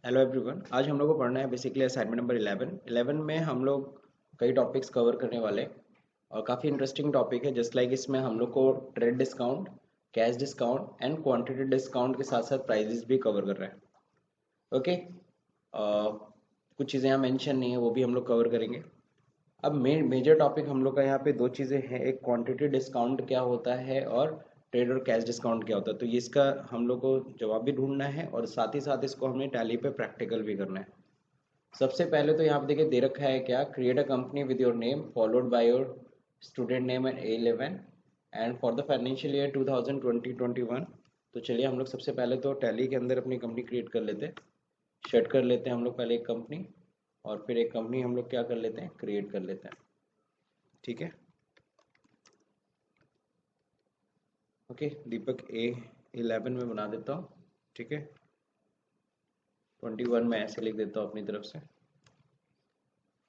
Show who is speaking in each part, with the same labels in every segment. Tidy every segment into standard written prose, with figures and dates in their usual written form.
Speaker 1: Hello everyone. आज हम लोग को पढ़ना है बेसिकली असाइनमेंट नंबर 11। 11 में हम लोग कई टॉपिक्स कवर करने वाले हैं और काफ़ी इंटरेस्टिंग टॉपिक है। जस्ट लाइक इसमें हम लोग को trade discount, cash discount and quantity discount के साथ साथ प्राइजेस भी कवर कर रहे हैं। ओके, कुछ चीज़ें यहाँ मेंशन नहीं है, वो भी हम लोग कवर करेंगे। अब मेजर टॉपिक हम लोग का यहाँ पे दो चीज़ें हैं, एक क्वांटिटी डिस्काउंट क्या होता है और ट्रेड और कैश डिस्काउंट क्या होता है। तो ये इसका हम लोग को जवाब भी ढूंढना है और साथ ही साथ इसको हमने टैली पे प्रैक्टिकल भी करना है। सबसे पहले तो यहाँ पे देखिए दे रखा है क्या, create a company with your name followed by your student name and A11 and for the financial year 2020-21। तो चलिए हम लोग सबसे पहले तो टैली के अंदर अपनी कंपनी क्रिएट कर लेते हैं। सेट कर लेते हैं हम लोग पहले एक कंपनी और फिर एक कंपनी हम लोग क्या कर लेते हैं, क्रिएट कर लेते हैं। ठीक है, ओके। दीपक A11 में बना देता हूँ। ठीक है, 21 में ऐसे लिख देता हूँ अपनी तरफ से।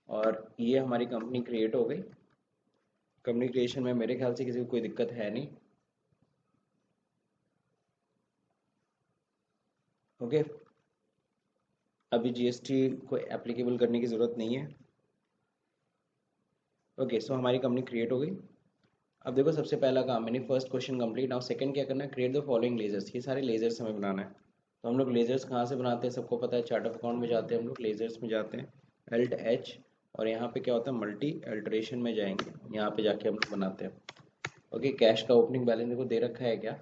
Speaker 1: और ये हमारी कंपनी क्रिएट हो गई। कंपनी क्रिएशन में मेरे ख्याल से किसी को कोई दिक्कत है नहीं। ओके, अभी जीएसटी को एप्लीकेबल करने की ज़रूरत नहीं है। ओके, सो हमारी कंपनी क्रिएट हो गई। अब देखो सबसे पहला काम मैंने first question complete. Now second क्या करना है, क्रिएट द फॉलोइंग लेजर्स। ये सारे लेजर्स हमें बनाना है। तो हम लोग लेजर्स कहाँ से बनाते हैं, सबको पता है, चार्ट ऑफ अकाउंट में जाते हैं हम लोग, लेजर्स में जाते हैं, एल्ट एच, और यहाँ पे क्या होता है, मल्टी अल्ट्रेशन में जाएंगे, यहाँ पे जाके हम लोग बनाते हैं। ओके, कैश का ओपनिंग बैलेंस देखो दे रखा है क्या,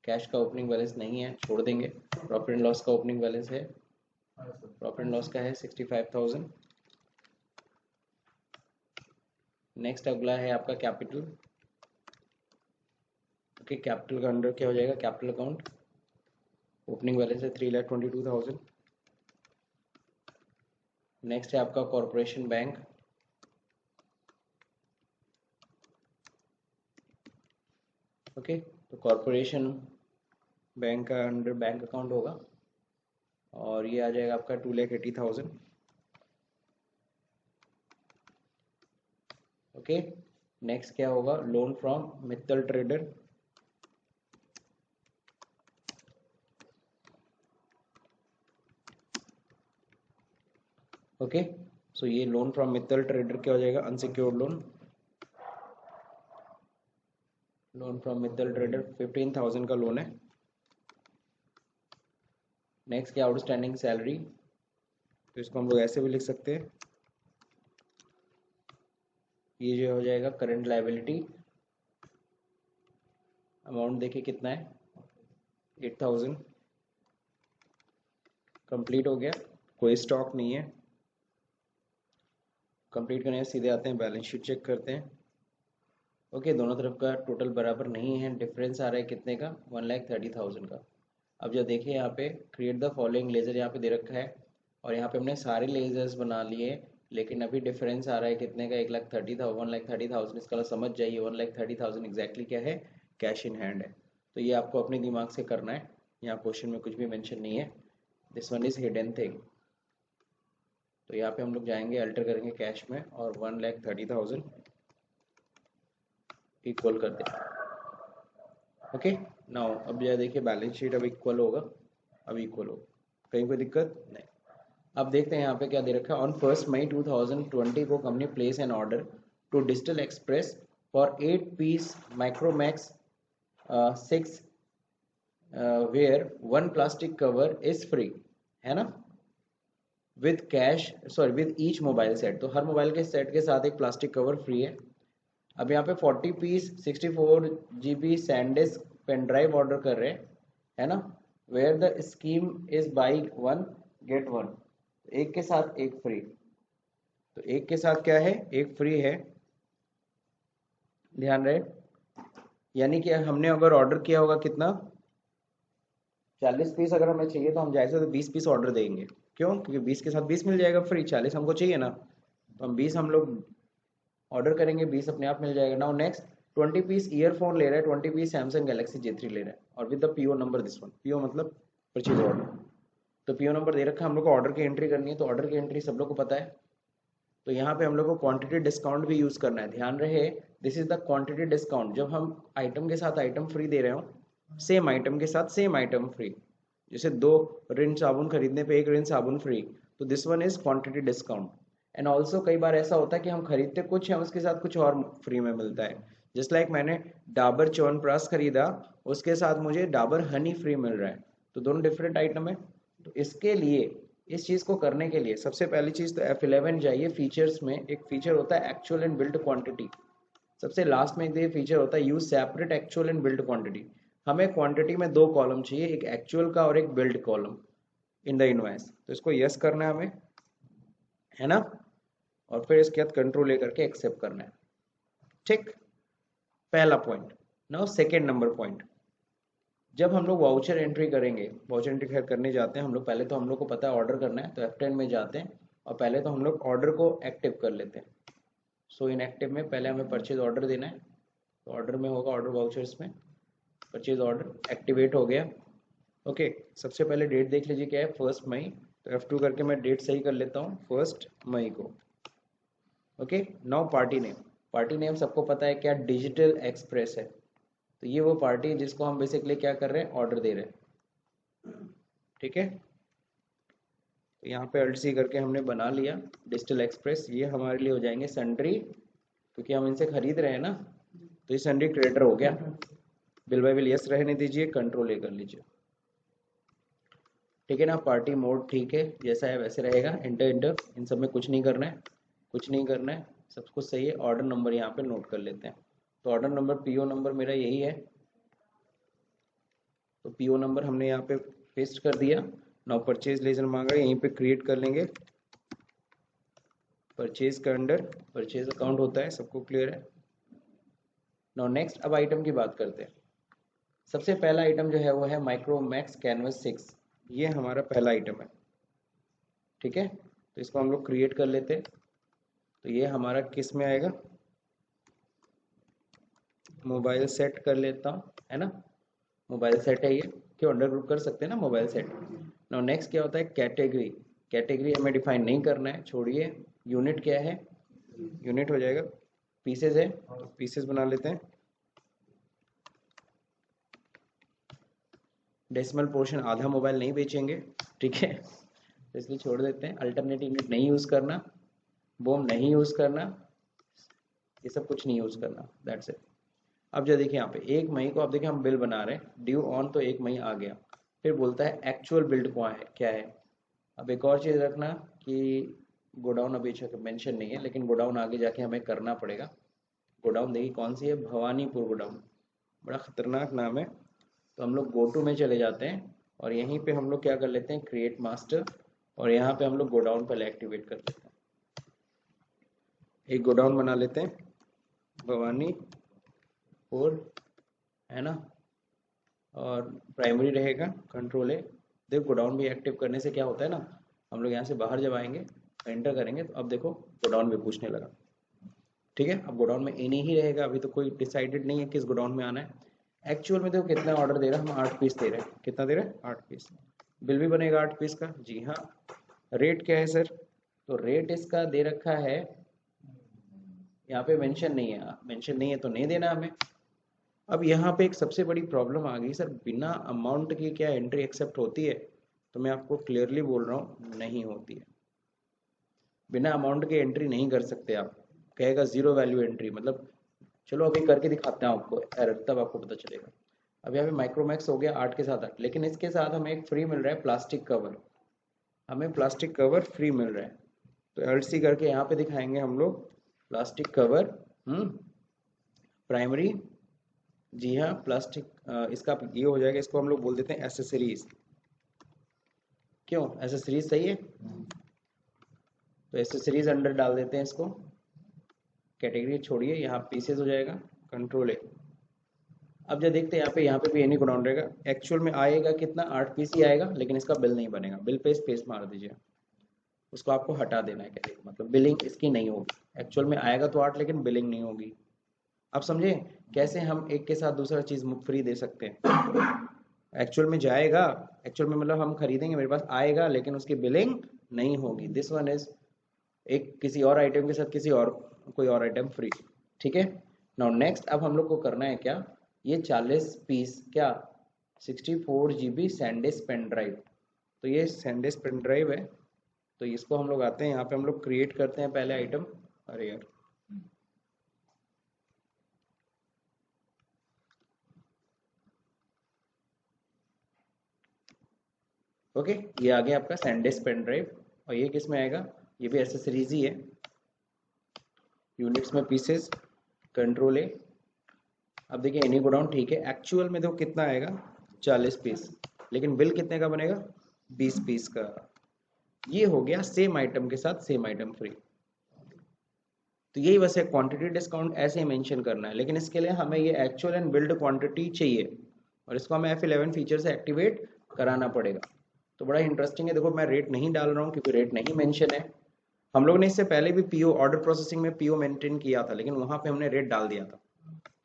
Speaker 1: कैश का ओपनिंग बैलेंस नहीं है, छोड़ देंगे। प्रॉफिट एंड लॉस का ओपनिंग बैलेंस है, प्रॉफिट एंड लॉस का है 65,000। नेक्स्ट अगला है आपका कैपिटल। ओके, कैपिटल का अंडर क्या हो जाएगा, कैपिटल अकाउंट, ओपनिंग बैलेंस है 3,22,000। नेक्स्ट है आपका कॉरपोरेशन बैंक। ओके, तो कॉरपोरेशन बैंक का अंडर बैंक अकाउंट होगा और ये आ जाएगा आपका 2,80,000। ओके, नेक्स्ट क्या होगा, loan from Mittal trader. Okay, so ये लोन फ्रॉम मित्तल ट्रेडर क्या हो जाएगा, unsecured loan, loan from Mittal trader 15,000 का लोन है। नेक्स्ट क्या, आउटस्टैंडिंग सैलरी, तो इसको हम लोग ऐसे भी लिख सकते हैं, ये जो हो जाएगा करंट लायबिलिटी। अमाउंट देखिए कितना है, 8,000। कंप्लीट हो गया, कोई स्टॉक नहीं है। कंप्लीट करने से सीधे आते हैं बैलेंस शीट चेक करते हैं। ओके, दोनों तरफ का टोटल बराबर नहीं है, डिफरेंस आ रहा है कितने का, 1,30,000 का। अब जो देखिए यहाँ पे क्रिएट द फॉलोइंग लेजर यहाँ पे दे रखा है और यहाँ पे हमने सारे लेजर्स बना लिए, लेकिन अभी डिफरेंस आ रहा है कितने का, 1,30,000। इसका समझ जाइए 1,30,000 एग्जैक्टली क्या है, कैश इन हैंड है। तो ये आपको अपने दिमाग से करना है, यहाँ क्वेश्चन में कुछ भी मेंशन नहीं है। This one is hidden thing. तो यहाँ पे हम लोग जाएंगे, अल्टर करेंगे कैश में और 1,30,000 इक्वल कर दें। ओके, नाउ अब यह देखिए बैलेंस शीट अब इक्वल होगा, अब इक्वल होगा, कहीं कोई दिक्कत नहीं। अब देखते हैं यहाँ पे क्या दे रखा है, ऑन 1 मई 2020 को company place an order to Digital Express for 8 piece Micromax 6 where 1 plastic cover is free, है ना, with cash, sorry with each mobile set. तो हर मोबाइल के सेट के साथ एक प्लास्टिक कवर फ्री है। अब यहाँ पे 40 piece 64 GB SanDisk pen drive order कर रहे हैं, है ना, where the scheme is buy one get one, एक के साथ एक फ्री। तो एक के साथ क्या है, एक फ्री है, ध्यान रहे। यानी कि हमने अगर ऑर्डर किया होगा कितना, 40 पीस अगर हमें चाहिए तो हम जाएंगे तो 20 पीस ऑर्डर देंगे। क्यों, क्योंकि 20 के साथ 20 मिल जाएगा फ्री, 40 हमको चाहिए ना, तो हम 20 हम लोग ऑर्डर करेंगे, 20 अपने आप मिल जाएगा। नाउ नेक्स्ट, 20 पीस ईयरफोन ले रहा है, 20 पीस सैमसंग गैलेक्सी J3 ले रहा है और with the PO number, this one PO मतलब परचेज ऑर्डर। तो पीओ नंबर दे रखा है, हम लोग को ऑर्डर की एंट्री करनी है, तो ऑर्डर की एंट्री सब लोग को पता है। तो यहाँ पे हम लोग को क्वांटिटी डिस्काउंट भी यूज करना है, ध्यान रहे, this is the quantity discount. जब हम आइटम के साथ आइटम फ्री दे रहे हो, सेम आइटम के साथ सेम आइटम फ्री, जैसे 2 रिन साबुन खरीदने पे 1 रिन साबुन फ्री, तो this one is quantity discount. And also कई बार ऐसा होता है कि हम खरीदते कुछ है, उसके साथ कुछ और फ्री में मिलता है। जस्ट लाइक मैंने डाबर च्यवनप्राश खरीदा, उसके साथ मुझे डाबर हनी फ्री मिल रहा है, तो दोनों डिफरेंट आइटम है। तो इसके लिए, इस चीज को करने के लिए सबसे पहली चीज तो F11 जाइए, फीचर्स में एक फीचर होता है एक्चुअल एंड बिल्ड क्वांटिटी। सबसे लास्ट में एक ये फीचर होता है use separate actual and build quantity. हमें क्वांटिटी में 2 कॉलम चाहिए, एक एक्चुअल का और एक build column in the invoice. तो इसको यस करना है हमें, है ना, और फिर इसके बाद कंट्रोल लेकर के एक्सेप्ट करना है। ठीक, पहला point. Now second number point, जब हम लोग वाउचर एंट्री करेंगे, वाउचर एंट्री खैर करने जाते हैं हम लोग, पहले तो हम लोग को पता है ऑर्डर करना है, तो F10 में जाते हैं और पहले तो हम लोग ऑर्डर को एक्टिव कर लेते हैं। सो इन एक्टिव में पहले हमें परचेज ऑर्डर देना है, तो ऑर्डर में होगा ऑर्डर वाउचर्स में परचेज ऑर्डर एक्टिवेट हो गया। ओके, सबसे पहले डेट देख लीजिए क्या है, 1 मई। तो F2 करके मैं डेट सही कर लेता हूँ, 1 मई को। Okay, now party name. Party name सबको पता है क्या, डिजिटल एक्सप्रेस है। तो ये वो पार्टी है जिसको हम बेसिकली क्या कर रहे हैं, ऑर्डर दे रहे हैं। ठीक है, तो यहाँ पे अल्ट सी करके हमने बना लिया डिजिटल एक्सप्रेस। ये हमारे लिए हो जाएंगे सन्ड्री, क्योंकि हम इनसे खरीद रहे हैं ना, तो ये सन्ड्री क्रेडिटर हो गया। बिल बाय बिल यस रहने दीजिए, कंट्रोल ए कर लीजिए। ठीक है ना, पार्टी मोड ठीक है, जैसा है वैसे रहेगा। इंटर इंटर, इन सब में कुछ नहीं करना है, कुछ नहीं करना है, सब कुछ सही है। ऑर्डर नंबर यहाँ पे नोट कर लेते हैं। तो ऑर्डर नंबर, पीओ नंबर मेरा यही है, तो पीओ नंबर हमने यहाँ पे पेस्ट कर दिया। नाउ परचेज लेजर मांगा, यहीं पे क्रिएट कर लेंगे। परचेज का अंडर परचेज अकाउंट होता है, सबको क्लियर है। नाउ नेक्स्ट, अब आइटम की बात करते हैं। सबसे पहला आइटम जो है वो है माइक्रोमैक्स कैनवस 6। ये हमारा पहला आइटम है। ठीक है, तो इसको हम लोग क्रिएट कर लेते हैं। तो ये हमारा किस में आएगा, मोबाइल सेट कर लेता हूँ, है ना, मोबाइल सेट है ये, क्यों अंडर ग्रुप कर सकते हैं ना मोबाइल सेट। नाउ नेक्स्ट क्या होता है, कैटेगरी। कैटेगरी हमें डिफाइन नहीं करना है, छोड़िए। यूनिट क्या है, यूनिट हो जाएगा। पीसेज है, तो पीसेज बना लेते हैं। डेसिमल पोर्शन, आधा मोबाइल नहीं बेचेंगे, ठीक है, तो इसलिए छोड़ देते हैं। अल्टरनेटिव यूनिट नहीं यूज करना, बोम नहीं यूज करना, ये सब कुछ नहीं यूज करना, दैट्स इट। अब जो देखिए यहाँ पे 1 मई को, आप देखिए हम बिल बना रहे हैं, ड्यू ऑन, तो 1 मई आ गया। फिर बोलता है एक्चुअल बिल्ड क्या है। अब एक और चीज रखना कि गोडाउन अभी मेंशन नहीं है, लेकिन गोडाउन आगे जाके हमें करना पड़ेगा। गोडाउन देखिए कौन सी है, भवानीपुर गोडाउन, बड़ा खतरनाक नाम है। तो हम लोग गो टू में चले जाते हैं और यहीं पे हम लोग क्या कर लेते हैं, क्रिएट मास्टर, और यहाँ पे हम लोग गोडाउन पहले एक्टिवेट कर लेते हैं। एक गोडाउन बना लेते हैं भवानीपुर, है ना, और प्राइमरी रहेगा, कंट्रोल है। देखो गोडाउन भी एक्टिव करने से क्या होता है ना, हम लोग यहाँ से बाहर जब आएंगे, एंटर करेंगे, तो अब देखो गोडाउन भी पूछने लगा। ठीक है, अब गोडाउन में इन ही रहेगा, अभी तो कोई डिसाइडेड नहीं है किस गोडाउन में आना है। एक्चुअल में देखो कितना ऑर्डर दे रहा है, हम 8 पीस दे रहे हैं। कितना दे रहे हैं, 8 पीस। बिल भी बनेगा 8 पीस का, जी हाँ। रेट क्या है सर, तो रेट इसका दे रखा है, यहाँ पे मेंशन नहीं है, मेंशन नहीं है तो नहीं देना हमें। अब यहाँ पे एक सबसे बड़ी प्रॉब्लम आ गई सर, बिना अमाउंट की क्या एंट्री एक्सेप्ट होती है, तो मैं आपको क्लियरली बोल रहा हूँ नहीं होती है। बिना अमाउंट के एंट्री नहीं कर सकते आप, कहेगा जीरो वैल्यू एंट्री, मतलब चलो अभी करके दिखाते हैं आपको एरर, तब आपको पता चलेगा। अब यहाँ पे माइक्रोमैक्स हो गया 8 के साथ 8, लेकिन इसके साथ हमें एक फ्री मिल रहा है प्लास्टिक कवर, हमें प्लास्टिक कवर फ्री मिल रहा है। तो एलसी करके यहाँ पे दिखाएंगे हम लोग प्लास्टिक कवर, प्राइमरी, जी हाँ प्लास्टिक, इसका ये हो जाएगा, इसको हम लोग बोल देते हैं एसेसरीज। क्यों, एसेसरीज सही है, तो एसेसरीज अंडर डाल देते हैं इसको। कैटेगरी छोड़िए, यहाँ पीसेज हो जाएगा, कंट्रोल है। अब जब देखते हैं यहाँ पे भी एनी गोडाउन रहेगा। एक्चुअल में आएगा कितना, 8 पीस ही आएगा, लेकिन इसका बिल नहीं बनेगा। बिल पे स्पेस मार दीजिए, उसको आपको हटा देना है। कैटेगरी मतलब बिलिंग इसकी नहीं होगी। एक्चुअल में आएगा तो 8, लेकिन बिलिंग नहीं होगी। आप समझे कैसे हम एक के साथ दूसरा चीज फ्री दे सकते हैं। एक्चुअल में जाएगा, एक्चुअल में मतलब हम खरीदेंगे, मेरे पास आएगा, लेकिन उसकी बिलिंग नहीं होगी। दिस वन इज एक किसी और आइटम के साथ किसी और कोई और आइटम फ्री। ठीक है, नाउ नेक्स्ट, अब हम लोग को करना है क्या, ये 40 पीस क्या 64 GB सैंडिस्क पेन ड्राइव। तो ये सैंडिस्क पेन ड्राइव है। तो इसको हम लोग आते हैं यहाँ पे, हम लोग क्रिएट करते हैं पहले आइटम। अरे यार, ओके, ये आ गया आपका सैंडिस्क पेन ड्राइव। और ये किस में आएगा? ये भी एसेसरीज ही है। यूनिट्स में पीसेस, कंट्रोल ए। अब देखिए एनी गोडाउन ठीक है, एक्चुअल में देखो कितना आएगा, 40 पीस, लेकिन बिल कितने का बनेगा? 20 पीस का। ये हो गया सेम आइटम के साथ सेम आइटम फ्री। तो यही बस है, क्वांटिटी डिस्काउंट ऐसे ही मेंशन करना है, लेकिन इसके लिए हमें ये एक्चुअल एंड बिल्ड क्वांटिटी चाहिए, और इसको हमें F11 फीचर से एक्टिवेट कराना पड़ेगा। तो बड़ा इंटरेस्टिंग है। देखो मैं रेट नहीं डाल रहा हूँ क्योंकि रेट नहीं मेंशन है। हम लोग ने इससे पहले भी पीओ, ऑर्डर प्रोसेसिंग में पीओ मेंटेन किया था, लेकिन वहां पे हमने रेट डाल दिया था।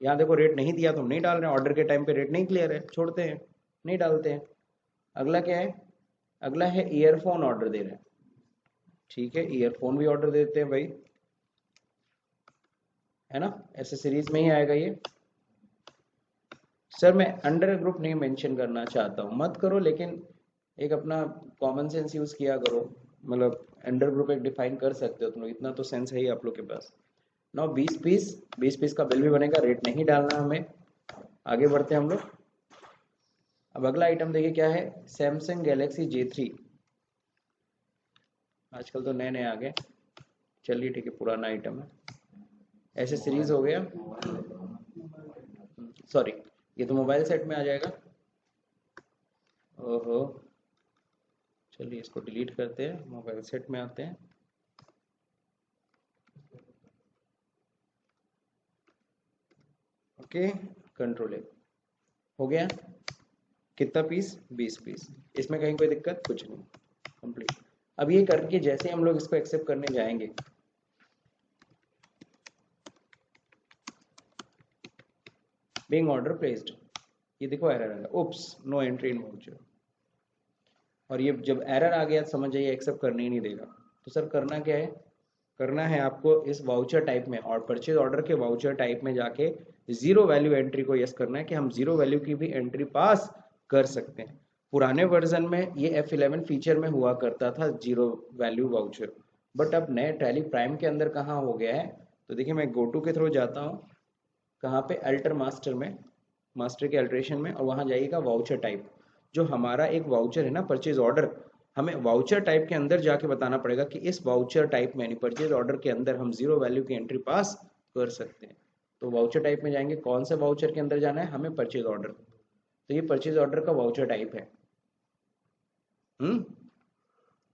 Speaker 1: यहाँ देखो रेट नहीं दिया तो हम नहीं डाल रहे हैं, ऑर्डर के टाइम पे रेट नहीं क्लियर है, छोड़ते हैं, नहीं डालते हैं। अगला क्या है? अगला है ईयरफोन ऑर्डर दे रहे हैं। ठीक है, ईयरफोन भी ऑर्डर देते हैं भाई, है ना, एसेसरीज में ही आएगा ये। सर मैं अंडर ग्रुप नहीं मेंशन करना चाहता हूँ, मत करो, लेकिन एक अपना कॉमन सेंस यूज किया करो। मतलब अंडर ग्रुप एक डिफाइन कर सकते हो तुम लोग, इतना तो सेंस है ही आप लोग के पास। नौ 20 पीस का बिल भी बनेगा, रेट नहीं डालना हमें। आगे बढ़ते हैं हम लोग। अब अगला आइटम देखिए क्या है, सैमसंग गैलेक्सी J3। आजकल तो नए नए आ गए, चलिए ठीक है, पुराना आइटम है, ऐसे सीरीज हो गया। सॉरी, ये तो मोबाइल सेट में आ जाएगा। ओहो, चलिए इसको डिलीट करते हैं, मोबाइल सेट में आते हैं। ओके, कंट्रोल हो गया। कितना पीस? 20 पीस। इसमें कहीं कोई दिक्कत? कुछ नहीं, कंप्लीट। अब ये करके जैसे हम लोग इसको एक्सेप्ट करने जाएंगे, बीइंग ऑर्डर प्लेस्ड, ये देखो एरर आ गया, उप्स नो एंट्री इन वाउचर। और ये जब एरर आ गया तो समझ जाइए एक्सेप्ट करने ही नहीं देगा। तो सर करना क्या है? करना है आपको इस वाउचर टाइप में, और परचेज ऑर्डर के वाउचर टाइप में जाके जीरो वैल्यू एंट्री को यस करना है कि हम जीरो वैल्यू की भी एंट्री पास कर सकते हैं। पुराने वर्जन में ये F11 फीचर में हुआ करता था जीरो वैल्यू वाउचर, बट अब नए टैली प्राइम के अंदर कहाँ हो गया है? तो देखिए मैं गो टू के थ्रू जाता हूँ, कहाँ पे? अल्टर मास्टर में, मास्टर के अल्ट्रेशन में, और वहाँ जाइएगा वाउचर टाइप। जो हमारा एक वाउचर है ना, परचेज ऑर्डर, हमें वाउचर टाइप के अंदर जाके बताना पड़ेगा कि इस वाउचर टाइप में यानी परचेज ऑर्डर के अंदर हम जीरो वैल्यू की एंट्री पास कर सकते हैं। तो वाउचर टाइप में जाएंगे, कौन से वाउचर के अंदर जाना है हमें? Purchase order. तो ये परचेज ऑर्डर का वाउचर टाइप है। हम्म,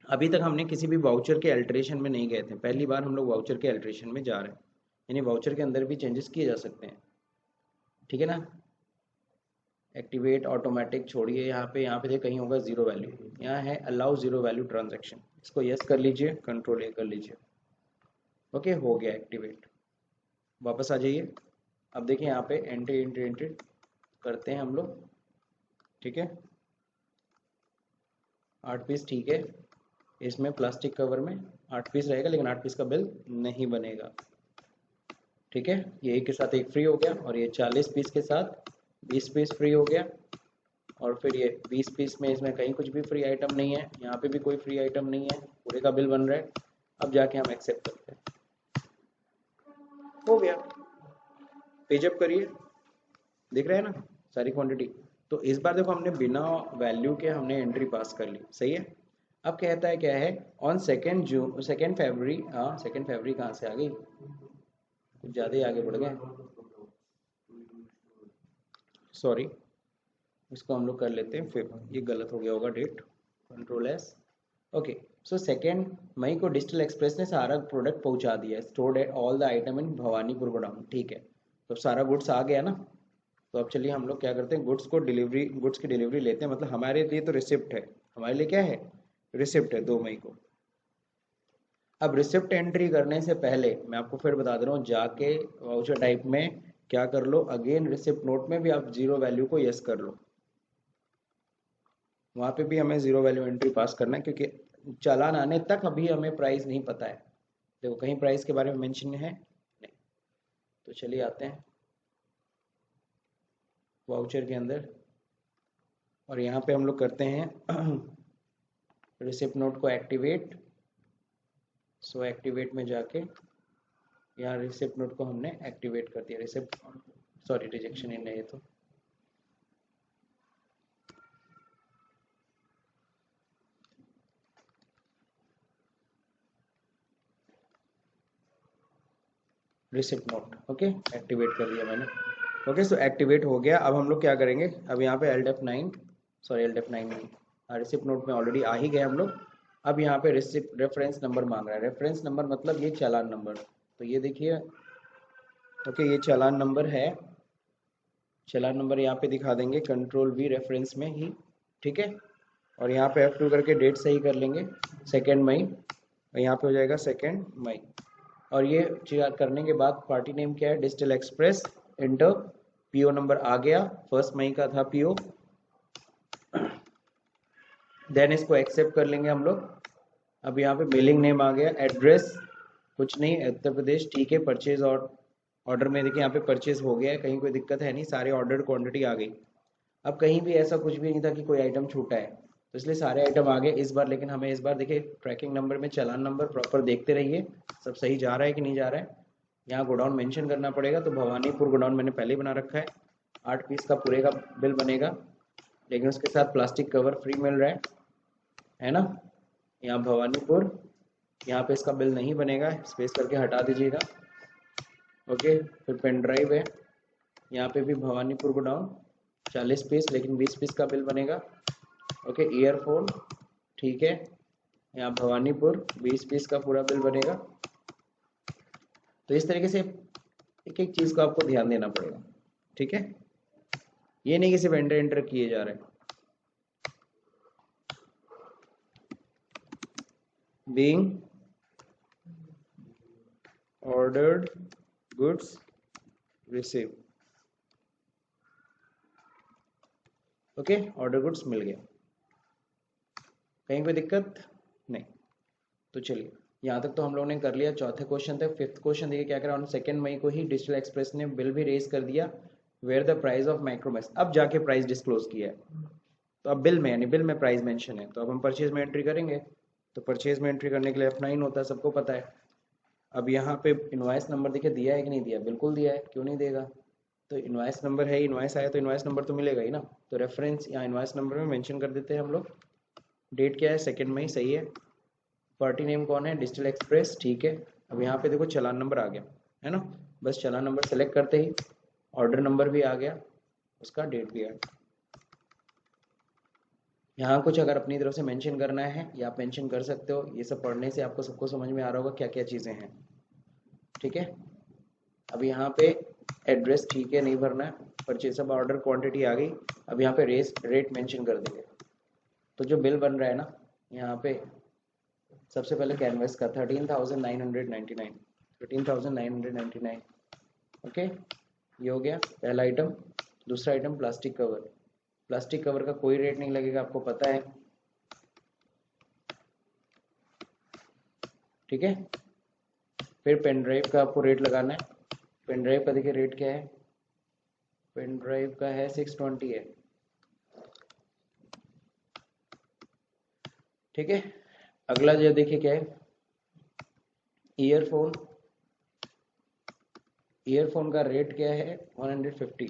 Speaker 1: अभी तक हमने किसी भी वाउचर के अल्ट्रेशन में नहीं गए थे, पहली बार हम लोग वाउचर के अल्ट्रेशन में जा रहे हैं, यानी वाउचर के अंदर भी चेंजेस किए जा सकते हैं। ठीक है ना? एक्टिवेट ऑटोमेटिक छोड़िए, यहाँ पे देखिए कहीं होगा जीरो वैल्यू, यहाँ है अलाउ जीरो वैल्यू ट्रांजैक्शन, इसको यस कर लीजिए, कंट्रोल ए कर लीजिए। ओके, हो गया एक्टिवेट। वापस आ जाइए। अब देखिए यहाँ पे एंट्री एंट्री एंट्री करते हैं हम लोग। ठीक है, 8 पीस ठीक है, इसमें प्लास्टिक कवर में 8 पीस रहेगा, लेकिन 8 पीस का बिल नहीं बनेगा। ठीक है, ये एक के साथ एक फ्री हो गया, और ये 40 पीस के साथ 20 पीस फ्री हो गया। और फिर ये 20 पीस में इसमें कहीं कुछ भी फ्री आइटम नहीं है, यहाँ पे भी कोई फ्री आइटम नहीं है, पूरे का बिल बन रहा है। अब जाके हम एक्सेप्ट करते हैं, हो गया। पेजअप करिए, दिख रहा है ना सारी क्वांटिटी। तो इस बार देखो हमने बिना वैल्यू के हमने एंट्री पास कर ली, सही है। अब कहता है क्या है, ऑन 2 जून 2 फरवरी, हाँ 2 फरवरी कहाँ से आ गई, कुछ ज़्यादा ही आगे बढ़ गए, सॉरी। इसको हम लोग कर लेते हैं फिर, ये गलत हो गया होगा डेट, कंट्रोल एस। ओके, सो 2 मई को डिजिटल एक्सप्रेस ने सारा प्रोडक्ट पहुंचा दिया, stored at all the item in Bhawanipur godown. ठीक है, तो सारा गुड्स आ गया ना। तो अब चलिए हम लोग क्या करते हैं, गुड्स की डिलीवरी लेते हैं। मतलब हमारे लिए तो रिसिप्ट है, हमारे लिए क्या है? रिसिप्ट है 2 मई को। अब रिसिप्ट एंट्री करने से पहले मैं आपको फिर बता दे रहा हूँ, जाके वाउचर टाइप में क्या कर लो, अगेन रिसिप्ट नोट में भी आप जीरो वैल्यू को यस कर लो। वहाँ पे भी हमें जीरो वैल्यू एंट्री पास करना है, क्योंकि चालान आने तक अभी हमें प्राइस नहीं पता है। देखो कहीं प्राइस के बारे में मेंशन है नहीं। तो चलिए आते हैं वाउचर के अंदर। और यहाँ पे हम लोग करते हैं रिसिप्ट नोट को एक्टिवेट। सो एक्टिवेट में जाके यहाँ रिसिप्ट नोट को हमने एक्टिवेट कर दिया। रिसिप्ट सॉरी रिजेक्शन इन है ये तो। रिसिप्ट नोट ओके एक्टिवेट कर दिया मैंने। ओके सो एक्टिवेट हो गया। अब हम लोग क्या करेंगे, अब यहाँ पे LDF9 सॉरी LDF9 नहीं, रिसिप्ट नोट में ऑलरेडी आ ही गए हम लोग। अब यहाँ पे रिसिप्ट रेफरेंस नंबर मांग रहा है। रेफरेंस नंबर मतलब ये चालान नंबर। तो ये देखिए ओके ये चालान नंबर है। चालान नंबर यहाँ पे दिखा देंगे Ctrl+V रेफरेंस में ही, ठीक है। और यहाँ पे F2 करके डेट सही कर लेंगे 2 मई, और यहाँ पे हो जाएगा 2 मई। और ये चीज करने के बाद पार्टी नेम क्या है, digital express, enter, P O number आ गया, 1 मई का था पीओ। देन इसको एक्सेप्ट कर लेंगे हम लोग। अब यहाँ पे मेलिंग नेम आ गया, एड्रेस कुछ नहीं, उत्तर प्रदेश, ठीक है। परचेज और ऑर्डर में देखिए यहाँ पे परचेज हो गया है, कहीं कोई दिक्कत है नहीं, सारे ऑर्डर क्वांटिटी आ गई। अब कहीं भी ऐसा कुछ भी नहीं था कि कोई आइटम छूटा है, तो इसलिए सारे आइटम आ गए इस बार। लेकिन हमें इस बार देखिए ट्रैकिंग नंबर में चालान नंबर प्रॉपर देखते रहिए सब सही जा रहा है कि नहीं जा रहा है। यहाँ गोडाउन मेंशन करना पड़ेगा, तो भवानीपुर गोडाउन मैंने पहले ही बना रखा है। 8 पीस का पूरे का बिल बनेगा, लेकिन उसके साथ प्लास्टिक कवर फ्री मिल रहा है ना। यहाँ भवानीपुर, यहाँ पे इसका बिल नहीं बनेगा, स्पेस करके हटा दीजिएगा। ओके फिर पेन ड्राइव है, यहाँ पे भी भवानीपुर गोडाउन 40 पीस, लेकिन 20 पीस का बिल बनेगा। ओके ईयरफोन ठीक है, यहाँ भवानीपुर 20 पीस का पूरा बिल बनेगा। तो इस तरीके से एक एक चीज को आपको ध्यान देना पड़ेगा, ठीक है। ये नहीं कि सिर्फ एंटर एंटर किए जा रहे हैं। being ordered goods received, okay order goods मिल गया, कहीं कोई दिक्कत नहीं। तो चलिए यहाँ तक तो हम लोगों ने कर लिया, चौथे क्वेश्चन तक। फिफ्थ क्वेश्चन देखिए क्या करा, ऑन 2 मई को ही डिजिटल एक्सप्रेस ने बिल भी रेज कर दिया, where the price of Micromax, अब जाके प्राइस डिस्क्लोज किया है। तो अब बिल में यानी बिल में प्राइस मेंशन है, तो अब हम परचेज में एंट्री करेंगे। तो परचेज में एंट्री करने के लिए F9 होता है, सबको पता है। अब यहाँ पे इनवॉइस नंबर देखिए दिया है कि नहीं दिया, बिल्कुल दिया है, क्यों नहीं देगा। तो इनवॉइस नंबर है, इनवॉइस आया तो इनवॉइस नंबर तो मिलेगा ही ना। तो रेफरेंस यहाँ इनवॉइस नंबर में मेंशन कर देते हैं हम लोग। डेट क्या है 2 मई, सही है। पार्टी नेम कौन है, डिजिटल एक्सप्रेस, ठीक है। अब यहाँ पे देखो चालान नंबर आ गया है ना, बस चालान नंबर सेलेक्ट करते ही ऑर्डर नंबर भी आ गया, उसका डेट भी आ गया। यहाँ कुछ अगर अपनी तरफ से मेंशन करना है या आप मेंशन कर सकते हो, ये सब पढ़ने से आपको सबको समझ में आ रहा होगा क्या क्या चीज़ें हैं, ठीक है। अब यहाँ पे एड्रेस ठीक है नहीं भरना है, परचेज अब ऑर्डर क्वांटिटी आ गई। अब यहाँ पे रेट मेंशन कर देंगे। तो जो बिल बन रहा है ना यहाँ पे, सबसे पहले कैनवस का 13,999, 13,999, ओके ये हो गया पहला आइटम। दूसरा item plastic cover, plastic cover का कोई रेट नहीं लगेगा, आपको पता है, ठीक है। फिर पेन ड्राइव का आपको रेट लगाना है। पेन ड्राइव का देखिए रेट क्या है, पेन ड्राइव का है 620 है, ठीक है। अगला जो देखिए क्या है, ईयरफोन, ईयरफोन का रेट क्या है 150।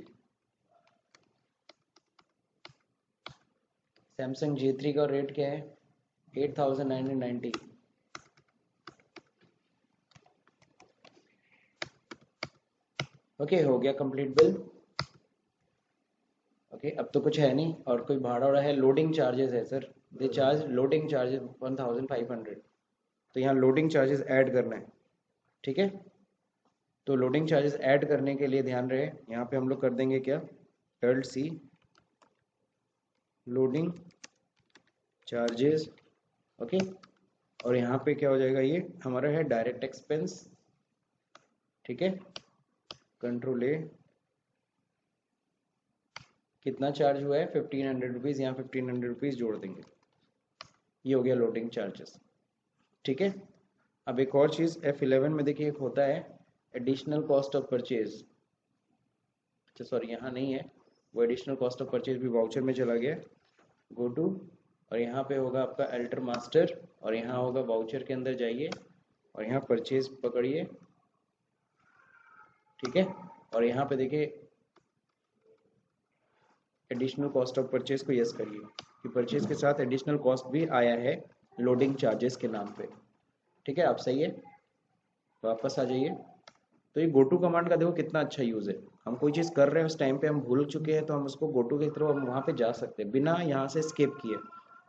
Speaker 1: सैमसंग J3 का रेट क्या है 8,990। ओके हो गया कंप्लीट बिल। ओके अब तो कुछ है नहीं, और कोई भाड़ा वाड़ा है, लोडिंग चार्जेस है sir, they charge loading charges 1500। तो यहाँ लोडिंग चार्जेस ऐड करना है, ठीक है। तो लोडिंग चार्जेस ऐड करने के लिए ध्यान रहे, यहाँ पे हम लोग कर देंगे क्या, LC लोडिंग चार्जेस, ओके। और यहाँ पे क्या हो जाएगा, ये हमारा है डायरेक्ट एक्सपेंस, ठीक है। Ctrl+A, कितना चार्ज हुआ है 1500 रुपीज़, यहाँ 1500 रुपीज़ जोड़ देंगे, ये हो गया लोडिंग चार्जेस, ठीक है। अब एक और चीज़ F11 में देखिए एक होता है एडिशनल कॉस्ट ऑफ परचेज, अच्छा सॉरी यहाँ नहीं है, वो एडिशनल कॉस्ट ऑफ परचेज भी वाउचर में चला गया, गो टू, और यहाँ पे होगा आपका अल्टर मास्टर, और यहाँ होगा वाउचर के अंदर जाइए और यहाँ परचेज पकड़िए, ठीक है। और यहाँ पे देखिए एडिशनल कॉस्ट ऑफ परचेज को यस करिए कि परचेज के साथ एडिशनल कॉस्ट भी आया है लोडिंग चार्जेस के नाम पे, ठीक है। आप सही है, वापस आ जाइए। तो ये गो टू कमांड का देखो कितना अच्छा यूज़ है। हम कोई चीज़ कर रहे हैं, उस टाइम पे हम भूल चुके हैं, तो हम उसको गो टू के थ्रू हम वहाँ पे जा सकते हैं बिना यहाँ से स्किप किए।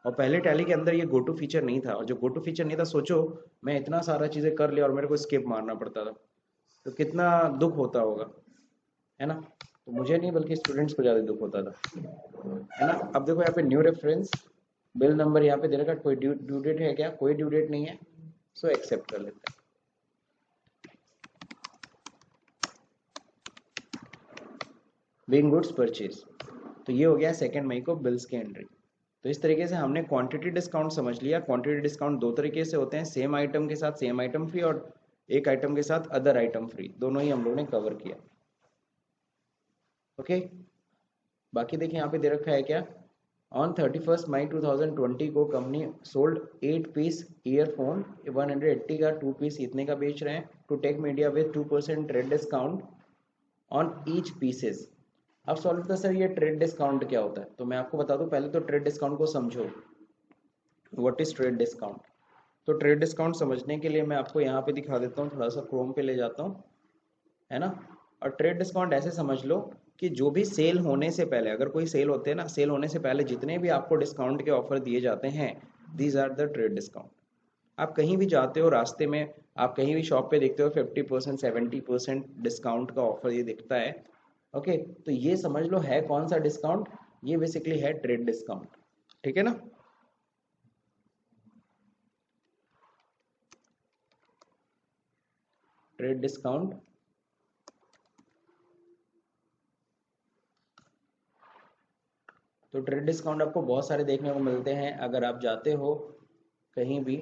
Speaker 1: और पहले टैली के अंदर ये गो टू फीचर नहीं था, और जो गो टू फीचर नहीं था, सोचो मैं इतना सारा चीज़ें कर लिया और मेरे को स्किप मारना पड़ता था, तो कितना दुख होता होगा, है ना। तो मुझे नहीं बल्कि स्टूडेंट्स को ज़्यादा दुख होता था, है ना। अब देखो यहाँ पे न्यू रेफरेंस, बिल नंबर यहाँ पे दे रखा है, कोई ड्यू डेट है क्या? कोई ड्यू डेट नहीं है, सो एक्सेप्ट कर लेते हैं। बिंग गुड्स परचेज, तो ये हो गया 2 मई को बिल्स की एंट्री। तो इस तरीके से हमने क्वांटिटी डिस्काउंट समझ लिया। क्वांटिटी डिस्काउंट दो तरीके से होते हैं, सेम आइटम के साथ सेम आइटम फ्री, और एक आइटम के साथ अदर आइटम फ्री, दोनों ही हम लोगों ने कवर किया, ओके। बाकी देखिए यहाँ पे दे रखा है क्या, ऑन 31 मई 2020 को कंपनी सोल्ड 8 पीस ईयरफोन 180 का 2 पीस इतने का बेच रहे हैं, to Tech Media with 2% trade discount on each pieces. अब सॉल्व करते सर ये ट्रेड डिस्काउंट क्या होता है, तो मैं आपको बता दूं, पहले तो ट्रेड डिस्काउंट को समझो, व्हाट इज ट्रेड डिस्काउंट। तो ट्रेड डिस्काउंट समझने के लिए मैं आपको यहाँ पे दिखा देता हूँ, थोड़ा सा क्रोम पे ले जाता हूँ, है ना। और ट्रेड डिस्काउंट ऐसे समझ लो कि जो भी सेल होने से पहले, अगर कोई सेल होते हैं ना, सेल होने से पहले जितने भी आपको डिस्काउंट के ऑफर दिए जाते हैं, these are the trade discount. आप कहीं भी जाते हो रास्ते में, आप कहीं भी शॉप पे देखते हो 50% 70% डिस्काउंट का ऑफर ये दिखता है, ओके। तो ये समझ लो है कौन सा डिस्काउंट, ये बेसिकली है ट्रेड डिस्काउंट, ठीक है ना। ट्रेड डिस्काउंट, तो ट्रेड डिस्काउंट आपको बहुत सारे देखने को मिलते हैं अगर आप जाते हो कहीं भी।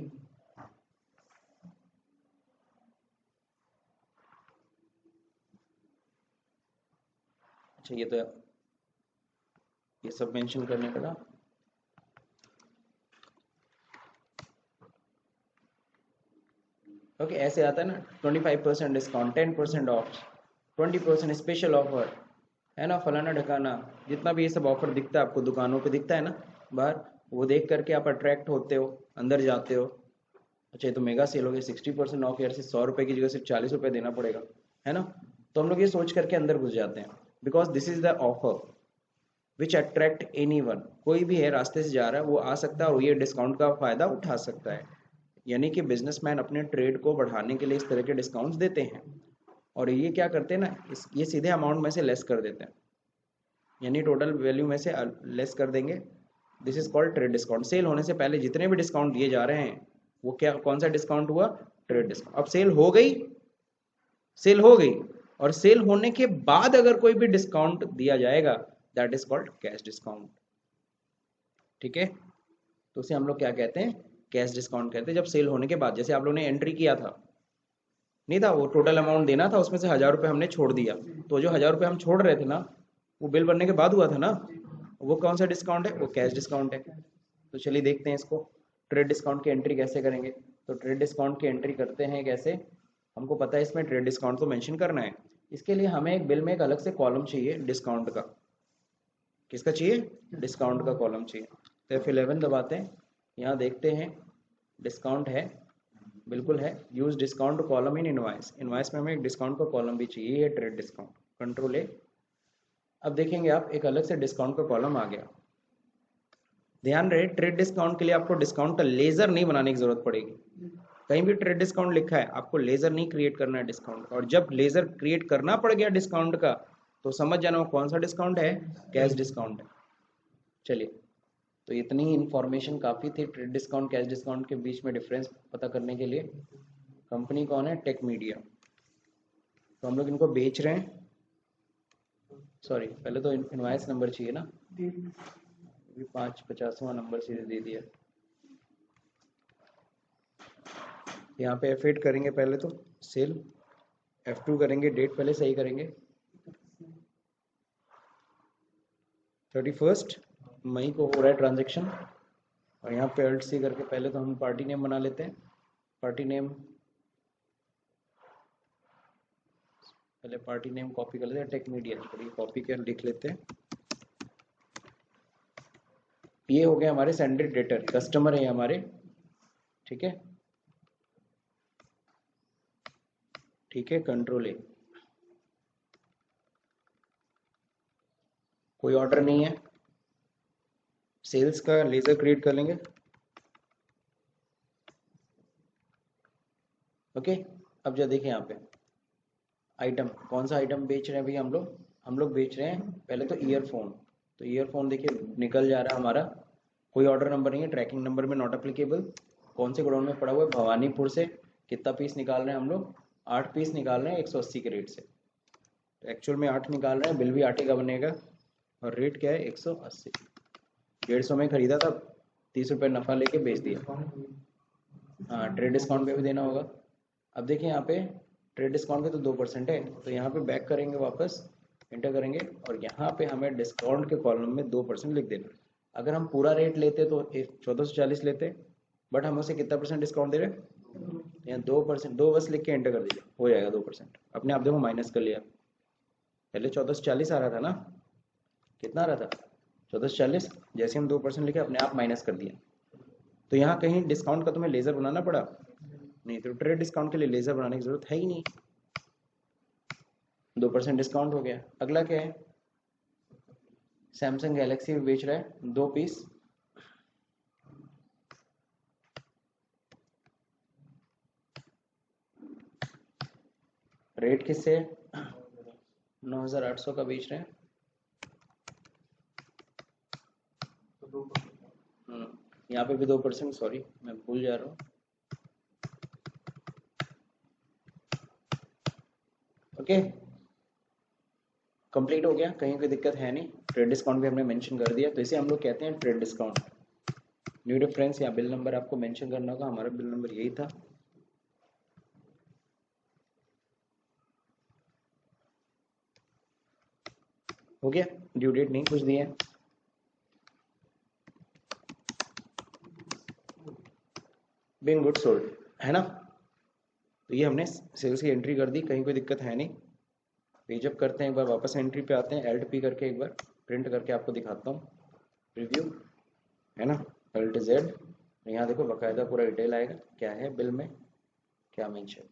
Speaker 1: अच्छा ये तो ये सब मेंशन करने का था। ओके ऐसे आता है ना, 25% डिस्काउंट, 10% ऑफ, 20% स्पेशल ऑफर, है ना, फलाना ढकाना, जितना भी ये सब ऑफर दिखता है आपको दुकानों पे दिखता है ना बाहर, वो देख करके आप अट्रैक्ट होते हो, अंदर जाते हो। अच्छा ये तो मेगा सेल हो गया, 60% ऑफ, यार से 100 रुपये की जगह सिर्फ 40 रुपये देना पड़ेगा, है ना। तो हम लोग ये सोच करके अंदर घुस जाते हैं, because this is the offer which attract any one. कोई भी है रास्ते से जा रहा है, वो आ सकता है और ये डिस्काउंट का फायदा उठा सकता है। यानी कि बिजनेसमैन अपने ट्रेड को बढ़ाने के लिए इस तरह के डिस्काउंट्स देते हैं, और ये क्या करते हैं ना, ये सीधे अमाउंट में से लेस कर देते हैं, यानी टोटल वैल्यू में से लेस कर देंगे। This is called trade discount. Sale होने से पहले जितने भी डिस्काउंट दिए जा रहे हैं, वो क्या, कौन सा डिस्काउंट हुआ, ट्रेड डिस्काउंट। अब सेल हो गई, सेल हो गई, और सेल होने के बाद अगर कोई भी डिस्काउंट दिया जाएगा, that is called cash discount, ठीक है। तो उसे हम लोग क्या कहते हैं, कैश डिस्काउंट कहते हैं। जब सेल होने के बाद, जैसे आप लोगों ने एंट्री किया था, नहीं था, वो टोटल अमाउंट देना था, उसमें से 1000 रुपये हमने छोड़ दिया, तो जो 1000 रुपये हम छोड़ रहे थे ना, वो बिल बनने के बाद हुआ था ना, वो कौन सा डिस्काउंट है, वो कैश डिस्काउंट है। तो चलिए देखते हैं इसको, ट्रेड डिस्काउंट की एंट्री कैसे करेंगे। तो ट्रेड डिस्काउंट की एंट्री करते हैं कैसे, हमको पता है इसमें ट्रेड डिस्काउंट तो मेंशन करना है। इसके लिए हमें एक बिल में एक अलग से कॉलम चाहिए डिस्काउंट का। किसका चाहिए, डिस्काउंट का कॉलम चाहिए। तो F11 दबाते हैं, यहाँ देखते हैं डिस्काउंट है, बिल्कुल है। Use discount column in invoice, invoice में हमें एक डिस्काउंट का कॉलम भी चाहिए, ये है ट्रेड डिस्काउंट, कंट्रोल ए। अब देखेंगे आप एक अलग से डिस्काउंट का कॉलम आ गया। ध्यान रहे ट्रेड डिस्काउंट के लिए आपको डिस्काउंट का लेजर नहीं बनाने की जरूरत पड़ेगी। कहीं भी ट्रेड डिस्काउंट लिखा है, आपको लेजर नहीं क्रिएट करना है डिस्काउंट का, और जब लेजर क्रिएट करना पड़ गया डिस्काउंट का, तो समझ जाना वो कौन सा डिस्काउंट है, कैश डिस्काउंट है। चलिए, तो इतनी ही इंफॉर्मेशन काफ़ी थी ट्रेड डिस्काउंट कैश डिस्काउंट के बीच में डिफरेंस पता करने के लिए। कंपनी कौन है, टेक मीडिया। तो हम लोग इनको बेच रहे हैं, सॉरी पहले तो इनवाइस नंबर चाहिए ना, अभी 550वां नंबर सीधे दे दिया। यहाँ पे F8 करेंगे पहले तो सेल, F2 करेंगे, डेट पहले सही करेंगे, 31 मई को हो रहा है ट्रांजेक्शन, और यहाँ पे अल्ट सी करके पहले तो हम पार्टी नेम बना लेते हैं। पार्टी नेम, पहले पार्टी नेम कॉपी कर लेते हैं, टेक मीडिया, और ये कॉपी कर लिख लेते हैं। ये हो गया हमारे सेंडेड डेटर, कस्टमर है हमारे, ठीक है ठीक है। कंट्रोल ए, कोई ऑर्डर नहीं है। सेल्स का लेजर क्रिएट कर लेंगे। ओके, अब जो देखिए यहाँ पे आइटम, कौन सा आइटम बेच रहे हैं भैया हम लोग बेच रहे हैं पहले तो ईयरफोन। तो ईयरफोन देखिए निकल जा रहा है हमारा, कोई ऑर्डर नंबर नहीं है, ट्रैकिंग नंबर में नॉट अप्लीकेबल। कौन से गोडाउन में पड़ा हुआ है? भवानीपुर से। कितना पीस निकाल रहे हैं हम लोग? 8 पीस निकाल रहे हैं 180 के रेट से। तो एक्चुअल में 8 निकाल रहे हैं, बिल भी 8 का बनेगा, और रेट क्या है? 180। 150 में खरीदा था, 30 रुपये नफा लेके बेच दिया। हाँ, ट्रेड डिस्काउंट पे भी देना होगा। अब देखिए यहाँ पे ट्रेड डिस्काउंट पे तो 2% है, तो यहाँ पे बैक करेंगे, वापस एंटर करेंगे, और यहाँ पे हमें डिस्काउंट के कॉलम में 2% लिख देना। अगर हम पूरा रेट लेते तो 1440 लेते, बट हम उसे कितना परसेंट डिस्काउंट दे रहे हैं? यहाँ 2%, 2 बस लिख के एंटर कर दीजिए, हो जाएगा 2%। अपने आप देखो माइनस कर लिया, पहले 1440 आ रहा था ना, कितना आ रहा था? 1440। जैसे हम 2% लिखे अपने आप माइनस कर दिया। तो यहाँ कहीं डिस्काउंट का तुम्हें लेजर बनाना पड़ा नहीं, तो ट्रेड डिस्काउंट के लिए लेजर बनाने की जरूरत है ही नहीं। 2% डिस्काउंट हो गया। अगला क्या है? सैमसंग गैलेक्सी में बेच रहा है 2 पीस, रेट किससे? 9800 का बेच रहे हैं। यहाँ पे भी 2%, सॉरी मैं भूल जा रहा हूँ। ओके, कंप्लीट हो गया, कहीं कोई दिक्कत है नहीं। ट्रेड डिस्काउंट भी हमने मेंशन कर दिया, तो इसे हम लोग कहते हैं ट्रेड डिस्काउंट। न्यू रेफरेंस या बिल नंबर आपको मेंशन करना होगा, हमारा बिल नंबर यही था। हो गया, ड्यू डेट नहीं कुछ दिया है। बीइंग गुड सोल्ड है ना। तो ये हमने सेल्स की एंट्री कर दी, कहीं कोई दिक्कत है नहीं। पेजअप करते हैं, एक बार वापस एंट्री पे आते हैं, एल्ट पी करके एक बार प्रिंट करके आपको दिखाता हूँ। रिव्यू है ना, एल्ट जेड, यहाँ देखो बाकायदा पूरा डिटेल आएगा क्या है बिल में, क्या मेंशन।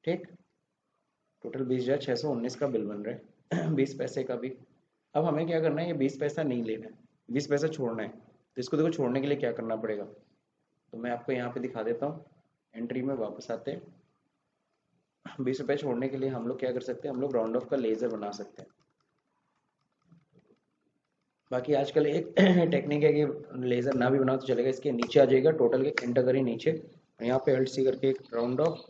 Speaker 1: ठीक, टोटल 20,619 का बिल बन रहा है 20 पैसे का भी। अब हमें क्या करना है, ये 20 पैसा नहीं लेना है, 20 पैसा छोड़ना है। तो इसको देखो छोड़ने के लिए क्या करना पड़ेगा, तो मैं आपको यहाँ पे दिखा देता हूँ। एंट्री में वापस आते हैं। 20 रुपये छोड़ने के लिए हम लोग क्या कर सकते हैं, हम लोग राउंड ऑफ का लेजर बना सकते हैं। बाकी आजकल एक टेक्निक है कि लेजर ना भी बनाओ तो चलेगा, इसके नीचे आ जाएगा टोटल के, एंटर करिए नीचे, और यहाँ पे एल्ट सी करके एक राउंड ऑफ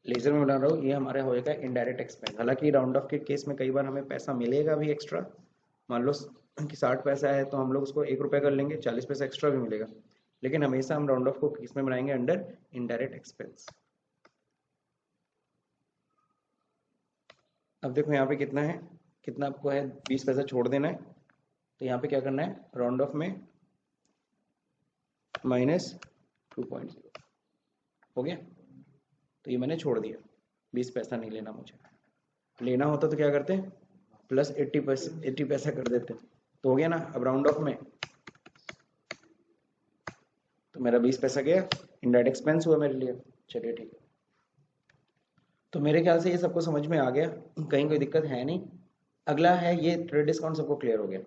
Speaker 1: लेजर में बना रहा हूँ, ये हमारा हो जाएगा इनडायरेक्ट एक्सपेंस। हालांकि राउंड ऑफ के केस में कई बार हमें पैसा मिलेगा भी एक्स्ट्रा, मान लो कि 60 पैसा है तो हम लोग उसको 1 रुपये कर लेंगे, 40 पैसा एक्स्ट्रा भी मिलेगा, लेकिन हमेशा हम राउंड ऑफ को किस में बनाएंगे? Under indirect expense. अब देखो यहाँ पे कितना है, कितना आपको है? 20 पैसा छोड़ देना है। तो यहाँ पे क्या करना है, राउंड ऑफ में -2.0 हो गया। तो ये मैंने छोड़ दिया, 20 पैसा नहीं लेना मुझे। लेना होता तो क्या करते हैं, प्लस 80 पैसा कर देते। तो हो गया ना। अब राउंड ऑफ में तो मेरा 20 पैसा गया, इनडायरेक्ट एक्सपेंस हुआ मेरे लिए। चलिए ठीक है, तो मेरे ख्याल से ये सबको समझ में आ गया, कहीं कोई दिक्कत है नहीं। अगला है ये ट्रेड डिस्काउंट, सबको क्लियर हो गया।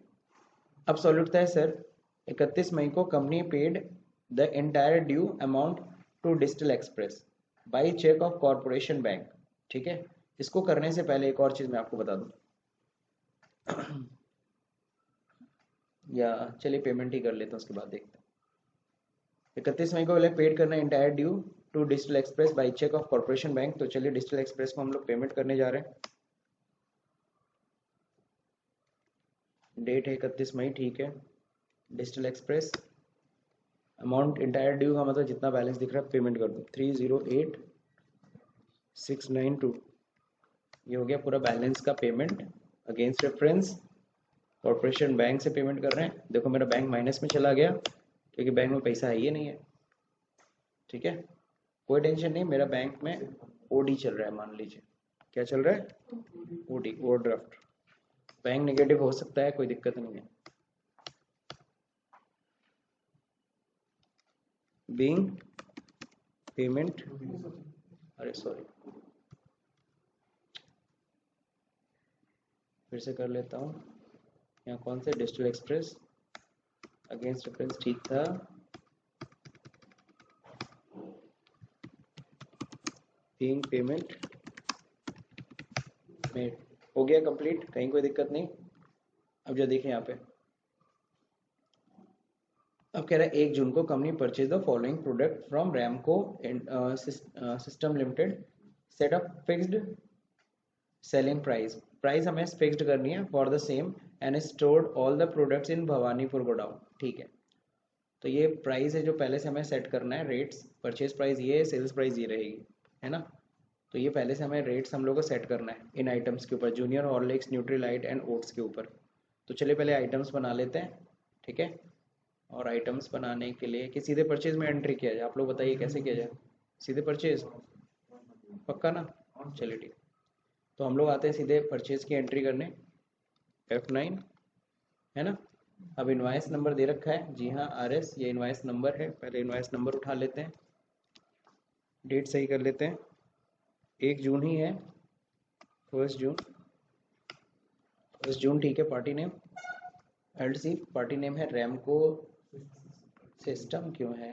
Speaker 1: अब सॉल्व उठता है सर, 31 मई को company paid the entire due amount to Digital Express by cheque of Corporation Bank. ठीक है, इसको करने से पहले एक और चीज मैं आपको बता दूं या चलिए पेमेंट ही कर लेते हैं, उसके बाद देखते हैं। 31 मई को पहले पेड करना entire due to Digital Express by cheque of Corporation Bank. तो चलिए डिजिटल एक्सप्रेस को हम लोग पेमेंट करने जा रहे हैं। डेट है 31 मई, ठीक है। Digital express amount entire due का मतलब जितना बैलेंस दिख रहा है पेमेंट कर दो, 308692। ये हो गया पूरा बैलेंस का payment against reference corporation bank से पेमेंट कर रहे हैं, देखो मेरा बैंक माइनस में चला गया क्योंकि बैंक में पैसा है ही नहीं है। ठीक है, कोई टेंशन नहीं, मेरा बैंक में ओडी चल रहा है, मान लीजिए क्या चल रहा है, ओडी ओवरड्राफ्ट। बैंक नेगेटिव हो सकता है, कोई दिक्कत नहीं है। बीइंग पेमेंट, अरे सॉरी, फिर से कर लेता हूँ। यहाँ कौन से डिजिटल एक्सप्रेस अगेंस्ट रेफरेंस ठीक था, बीइंग पेमेंट में हो गया कंप्लीट, कहीं कोई दिक्कत नहीं। अब जो देखें यहाँ पे, अब कह रहा है 1 जून को company purchase the following product from Ramco system limited, set up fixed selling price, price हमें फिक्स्ड करनी है for the same and stored all the products in Bhawanipur godown. ठीक है, तो ये प्राइस है जो पहले से हमें सेट करना है, रेट्स, परचेज प्राइस ये है, सेल्स प्राइस ये रहेगी, है ना। तो ये पहले से हमें रेट्स हम लोग को सेट करना है इन आइटम्स के ऊपर, junior Horlicks, Nutrilite and oats के ऊपर। तो चलिए पहले आइटम्स बना लेते हैं। ठीक है, और आइटम्स बनाने के लिए कि सीधे परचेज में एंट्री किया जाए, आप लोग बताइए कैसे किया जाए, सीधे परचेज, पक्का ना, चलिए ठीक। तो हम लोग आते हैं सीधे परचेज की एंट्री करने, F9, है ना। अब इनवाइस नंबर दे रखा है, जी हाँ RS ये इनवाइस नंबर है, पहले इनवाइस नंबर उठा लेते हैं, डेट सही कर लेते हैं, 1 जून ही है, 1 जून, 1 जून ठीक है। Party name LC, party name है रैमको सिस्टम, क्यों है,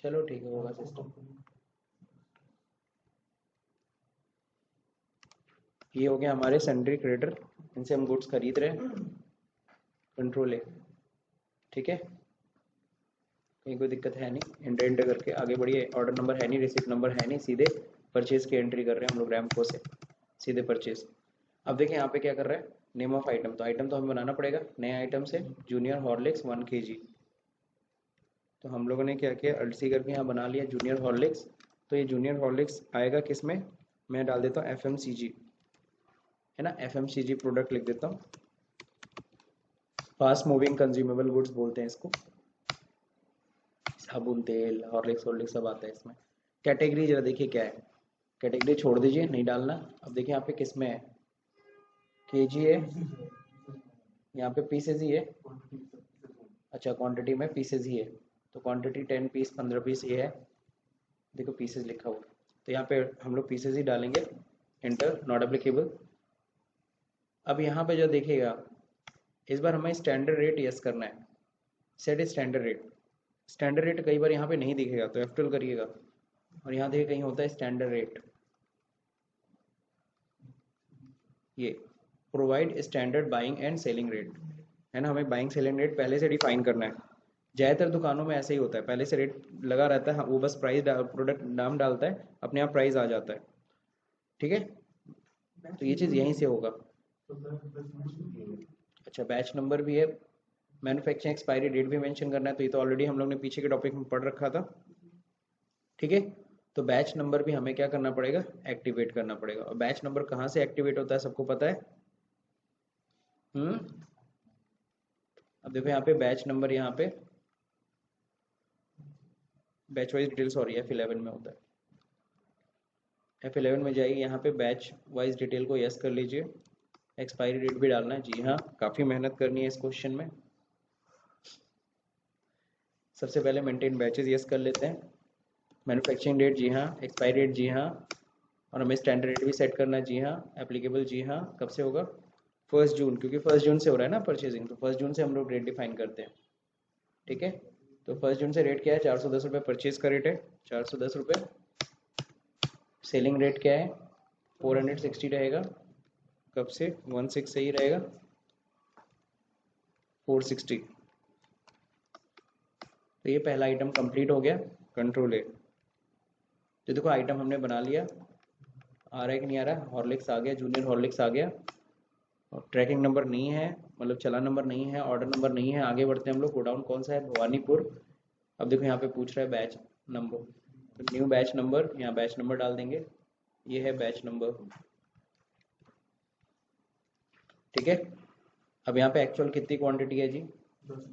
Speaker 1: चलो ठीक है होगा सिस्टम। ये हो गया हमारे सन्ड्री क्रेडिटर, इनसे हम गुड्स खरीद रहे हैं, कंट्रोल है। ठीक है, कहीं कोई दिक्कत है नहीं, एंटर एंटर करके आगे बढ़िए, ऑर्डर नंबर है नहीं, रिसिप्ट नंबर है नहीं, सीधे परचेज की एंट्री कर रहे हैं हम लोग रैमको से, सीधे परचेज। अब देखिए यहाँ पे क्या कर रहा है, नेम ऑफ आइटम, तो आइटम तो हमें बनाना पड़ेगा, नए आइटम से जूनियर हॉर्लिक्स 1 kg। तो हम लोगों ने क्या किया, अल्ट-सी करके यहाँ बना लिया जूनियर हॉर्लिक्स। तो ये जूनियर हॉर्लिक्स आएगा किस में, मैं डाल देता हूँ FMCG, है ना, FMCG प्रोडक्ट लिख देता हूँ, फास्ट मूविंग कंज्यूमेबल गुड्स बोलते हैं इसको, साबुन, तेल, हॉर्लिक्स हॉर्लिक्स सब आता है इसमें। कैटेगरी जरा देखिए क्या है, कैटेगरी छोड़ दीजिए, नहीं डालना। अब देखिए यहाँ पे किस में है, केजी है, यहाँ पे पीसेज ही है, अच्छा क्वांटिटी में पीसेज ही है, तो क्वांटिटी 10 पीस 15 पीस ये है, देखो पीसेज लिखा हुआ, तो यहाँ पे हम लोग पीसेज ही डालेंगे, एंटर, नॉट एप्लीकेबल। अब यहाँ पे जो देखिएगा, इस बार हमें स्टैंडर्ड रेट यस करना है, set standard rate, standard rate कई बार यहाँ पे नहीं दिखेगा तो F12 करिएगा, और यहाँ देखिए कहीं होता है स्टैंडर्ड रेट, ये provide standard buying and selling rate, है ना, हमें बाइंग सेलिंग रेट पहले से डिफाइन करना है। ज़्यादातर दुकानों में ऐसे ही होता है, पहले से रेट लगा रहता है, वो बस प्राइस प्रोडक्ट नाम डालता है, अपने आप प्राइस आ जाता है। ठीक है, तो ये चीज़ यहीं से होगा। अच्छा बैच नंबर भी है, मैन्युफैक्चरिंग एक्सपायरी डेट भी मेंशन करना है, तो ये तो ऑलरेडी हम लोग ने पीछे के टॉपिक में पढ़ रखा था। ठीक है, तो बैच नंबर भी हमें क्या करना पड़ेगा, एक्टिवेट करना पड़ेगा। और बैच नंबर कहाँ से एक्टिवेट होता है सबको पता है, अब देखो यहाँ पे बैच नंबर, यहाँ पे batch wise detail, sorry F11 में होता है, F11 में जाइए, यहाँ पे बैच वाइज डिटेल को यस कर लीजिए, एक्सपायरी डेट भी डालना है, जी हाँ काफ़ी मेहनत करनी है इस क्वेश्चन में। सबसे पहले मेंटेन बैचेस यस कर लेते हैं, मैन्युफैक्चरिंग डेट जी हाँ, एक्सपायरी डेट जी हाँ, और हमें स्टैंडर्ड रेट भी सेट करना है, जी हाँ, एप्लीकेबल जी हाँ, कब से होगा, 1 जून, क्योंकि 1 जून से हो रहा है ना परचेजिंग, तो 1 जून से हम लोग रेट डिफाइन करते हैं। ठीक है, तो 1 जून से रेट क्या है, 410 रुपये परचेज का रेट है, 410 रुपये। सेलिंग रेट क्या है, 460 रहेगा, कब से, 16 से ही रहेगा, 460। तो ये पहला आइटम कंप्लीट हो गया, कंट्रोल है। तो देखो आइटम हमने बना लिया, आ रहा है कि नहीं आ रहा, हॉर्लिक्स आ गया, जूनियर हॉर्लिक्स आ गया, और ट्रैकिंग नंबर नहीं है, मतलब चला नंबर नहीं है, ऑर्डर नंबर नहीं है, आगे बढ़ते हैं हम लोग, गोडाउन कौन सा है, भवानीपुर। अब देखो यहाँ पे पूछ रहा है बैच नंबर, तो न्यू बैच नंबर, यहाँ बैच नंबर डाल देंगे, ये है बैच नंबर। ठीक है, अब यहाँ पे एक्चुअल कितनी क्वांटिटी है जी?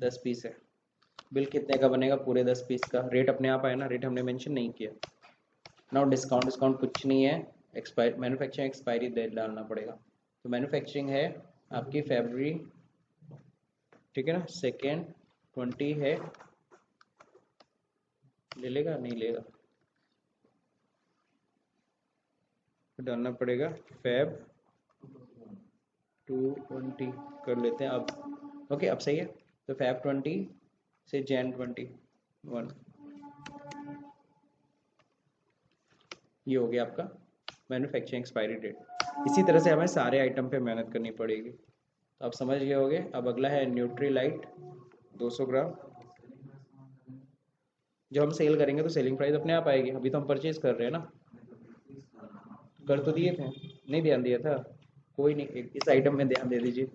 Speaker 1: 10 पीस है। बिल कितने का बनेगा? पूरे 10 पीस का। रेट अपने आप आया ना, रेट हमने मेंशन नहीं किया। नाउ डिस्काउंट डिस्काउंट कुछ नहीं है, एक्सपायर मैन्युफैक्चरिंग एक्सपायरी डेट डालना पड़ेगा। तो मैन्युफैक्चरिंग है आपकी फरवरी, ठीक है ना, 2 20 है, ले लेगा नहीं लेगा, तो डालना पड़ेगा फेब 220 कर लेते हैं अब। ओके अब सही है। तो फेब 20 से जैन 21, ये हो गया आपका मैन्युफैक्चरिंग एक्सपायरी डेट। इसी तरह से हमें सारे आइटम पे मेहनत करनी पड़ेगी। तो आप समझ गए होगे। अब अगला है न्यूट्रीलाइट 200 ग्राम। जब हम सेल करेंगे तो सेलिंग प्राइस अपने आप आएगी, अभी तो हम परचेज कर रहे हैं ना। कर तो दिए थे, नहीं ध्यान दिया था, कोई नहीं, इस आइटम में ध्यान दे दीजिए।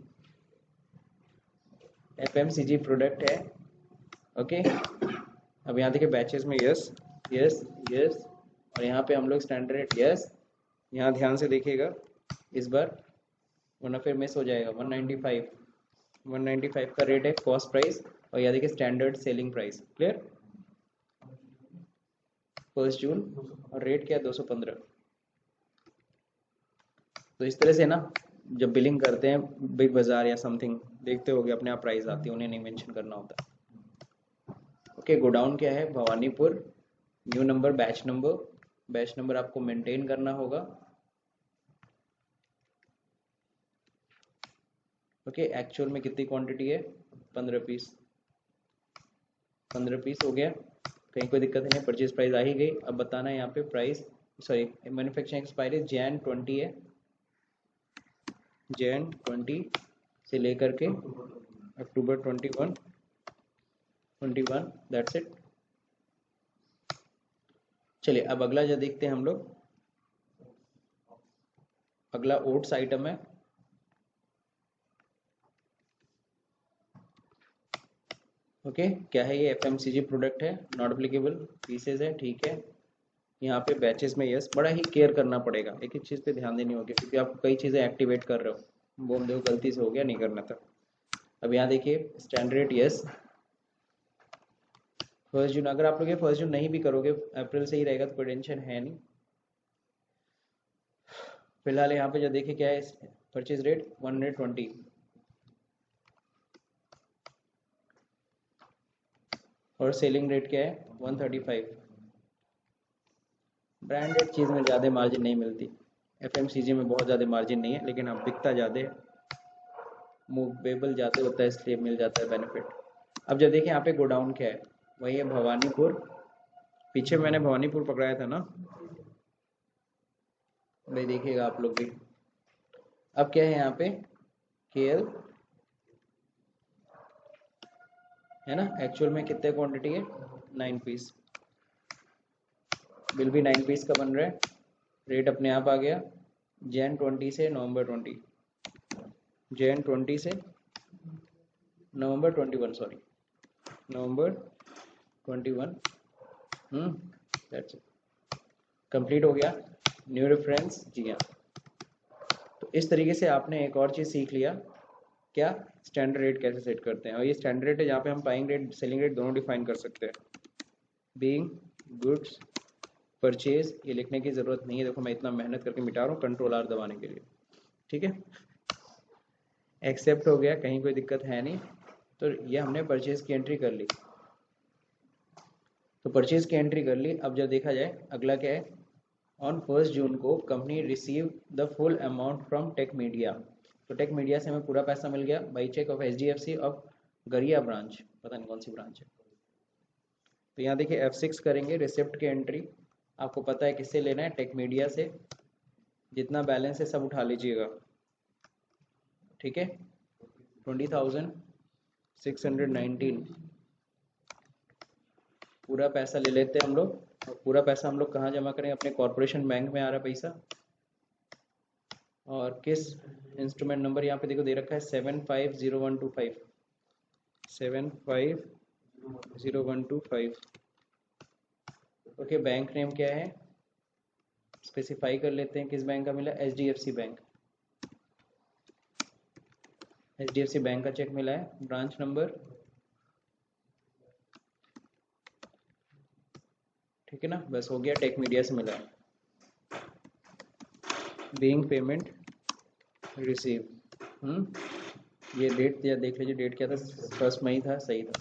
Speaker 1: एफएमसीजी प्रोडक्ट है। ओके अब यहाँ देखिए बैचेस में यस यस यस, और यहाँ पे हम लोग स्टैंडर्ड रेट यस। यहाँ ध्यान से देखिएगा इस बार, वरना फिर मिस हो जाएगा। 195 का रेट है कॉस्ट प्राइस, और यहाँ देखिए स्टैंडर्ड सेलिंग प्राइस। क्लियर? 1 जून, और रेट क्या है? 215। तो इस तरह से ना, जब बिलिंग करते हैं बिग बाजार या समथिंग, देखते होगे अपने आप प्राइस आती है, उन्हें नहीं मेंशन करना होता। ओके गोडाउन क्या है? Bhawanipur. New number, batch number आपको मेंटेन करना होगा। ओके एक्चुअल में कितनी क्वांटिटी है? 15 पीस। 15 पीस हो गया, कहीं कोई दिक्कत नहीं, परचेज प्राइस आ ही गई। अब बताना है यहाँ पे price, sorry manufacturing expiry Jain 20 है, जैन 20 से लेकर के अक्टूबर 21 दैट्स इट। चलिए अब अगला जो देखते हैं हम लोग, अगला ओट्स आइटम है। ओके क्या है ये? एफएमसीजी प्रोडक्ट है, नॉट एप्लीकेबल, पीसेज है, ठीक है। यहाँ पे बैचेस में यस, बड़ा ही केयर करना पड़ेगा, एक एक चीज़ पे ध्यान देनी होगी, क्योंकि आप कई चीज़ें एक्टिवेट कर रहे हो, बोल दो गलती से हो गया, नहीं करना था। अब यहाँ देखिए स्टैंडर्ड यस 1 जून। अगर आप लोग ये 1 जून नहीं भी करोगे, अप्रैल से ही रहेगा, तो कोई टेंशन है नहीं। फिलहाल यहाँ पे जो देखिए क्या है, परचेज रेट 120, और सेलिंग रेट क्या है? 135। ब्रांडेड चीज़ में ज़्यादा मार्जिन नहीं मिलती, एफएमसीजी में बहुत ज़्यादा मार्जिन नहीं है, लेकिन अब बिकता ज़्यादा है, मूवेबल ज़्यादा होता है, इसलिए मिल जाता है बेनिफिट। अब जब देखिए यहाँ पे गोडाउन क्या है, वही है भवानीपुर। पीछे मैंने भवानीपुर पकड़ाया था ना भाई, देखिएगा आप लोग भी। अब क्या है यहाँ पे? केएल है ना, एक्चुअल में कितने क्वांटिटी है? 9 पीस। बिल भी 9 पीस का बन रहा है, रेट अपने आप आ गया। जैन 20 से नवंबर 20, जैन 20 से नवंबर 21, sorry November 21। That's it, complete हो गया। न्यू रेफरेंस, जी हाँ। तो इस तरीके से आपने एक और चीज़ सीख लिया, क्या? स्टैंडर्ड रेट कैसे सेट करते हैं, और ये स्टैंडर्ड रेट है जहाँ पे हम बाइंग रेट सेलिंग रेट दोनों डिफाइन कर सकते हैं। बीइंग गुड्स परचेज ये लिखने की ज़रूरत नहीं है, देखो मैं इतना मेहनत करके मिटा रहा हूँ कंट्रोल आर दबाने के लिए, ठीक है। एक्सेप्ट हो गया, कहीं कोई दिक्कत है नहीं। तो ये हमने परचेज की एंट्री कर ली, तो परचेज की एंट्री कर ली। अब जब देखा जाए अगला क्या है, ऑन 1 जून को company receive the full amount from Tech Media. तो टेक मीडिया से हमें पूरा पैसा मिल गया by cheque of HDFC of Garia branch, पता नहीं कौन सी ब्रांच है। तो यहाँ देखिए F6 करेंगे, रिसिप्ट की एंट्री। आपको पता है किससे लेना है? टेक मीडिया से। जितना बैलेंस है सब उठा लीजिएगा, ठीक है। 20,619 पूरा पैसा ले लेते हैं हम लोग। और पूरा पैसा हम लोग कहाँ जमा करें? अपने कॉरपोरेशन बैंक में आ रहा पैसा। और किस इंस्ट्रूमेंट नंबर यहाँ पे देखो दे रखा है 750125, 750125। ओके बैंक नेम क्या है? स्पेसिफाई कर लेते हैं किस बैंक का मिला, एचडीएफसी बैंक। HDFC बैंक का चेक मिला है, ब्रांच नंबर, ठीक है ना, बस हो गया। टेक मीडिया से मिला है, बीइंग पेमेंट रिसीव। ये डेट या देख लीजिए, डेट क्या था, 1 मई था, सही था,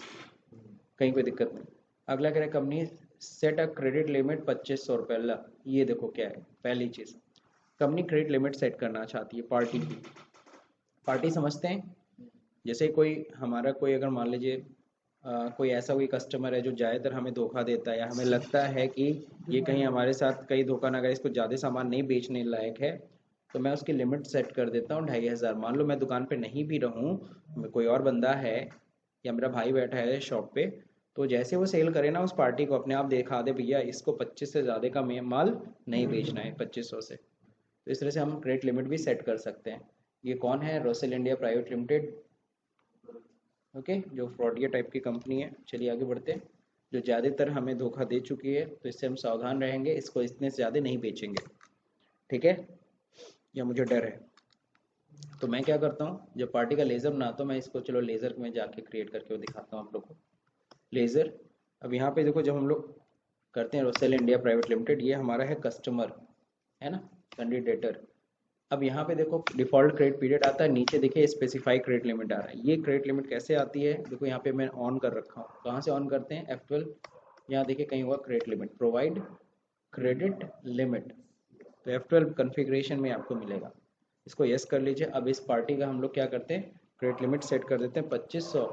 Speaker 1: कहीं कोई दिक्कत नहीं। अगला कह रहा है company set a credit limit 2500 रुपये। ला, ये देखो क्या है, पहली चीज़, कंपनी क्रेडिट लिमिट सेट करना चाहती है पार्टी की। पार्टी समझते हैं, जैसे कोई हमारा कोई अगर मान लीजिए कोई ऐसा कोई कस्टमर है जो ज़्यादातर हमें धोखा देता है, या हमें लगता है कि ये कहीं हमारे साथ कहीं धोखा ना करे, इसको ज़्यादा सामान नहीं बेचने लायक है, तो मैं उसकी लिमिट सेट कर देता हूँ 2500। मान लो मैं दुकान पे नहीं भी रहूँ, कोई और बंदा है या मेरा भाई बैठा है शॉप पे, तो जैसे वो सेल करे ना, उस पार्टी को अपने आप दिखा दे भैया इसको 25 से ज़्यादा का माल नहीं बेचना है 2500 से। तो इस तरह से हम क्रेडिट लिमिट भी सेट कर सकते हैं। ये कौन है, Rosell India private limited, okay, जो फ्रॉडिया टाइप की कंपनी है। चलिए आगे बढ़ते हैं। जो ज़्यादातर हमें धोखा दे चुकी है, तो इससे हम सावधान रहेंगे, इसको इतने से ज़्यादा नहीं बेचेंगे, ठीक है, या मुझे डर है। तो मैं क्या करता हूँ, जब पार्टी का लेज़र बनाता हूँ, मैं इसको चलो लेज़र में जाके क्रिएट करके वो दिखाता हूँ आप लोग को। लेज़र, अब यहाँ पे देखो, जब हम लोग करते हैं रोसेल इंडिया प्राइवेट लिमिटेड, ये हमारा है कस्टमर, है ना, कैंडिडेटर। अब यहाँ पे देखो डिफॉल्ट क्रेडिट पीरियड आता है, नीचे देखिए स्पेसिफाई क्रेडिट लिमिट आ रहा है। ये क्रेडिट लिमिट कैसे आती है, देखो यहाँ पे मैं ऑन कर रखा हूँ। कहाँ से ऑन करते हैं, F12, यहाँ देखिए कहीं हुआ credit limit, provide credit limit, तो F12 कन्फिग्रेशन में आपको मिलेगा, इसको यस कर लीजिए। अब इस पार्टी का हम लोग क्या करते हैं, क्रेडिट लिमिट सेट कर देते हैं 2500।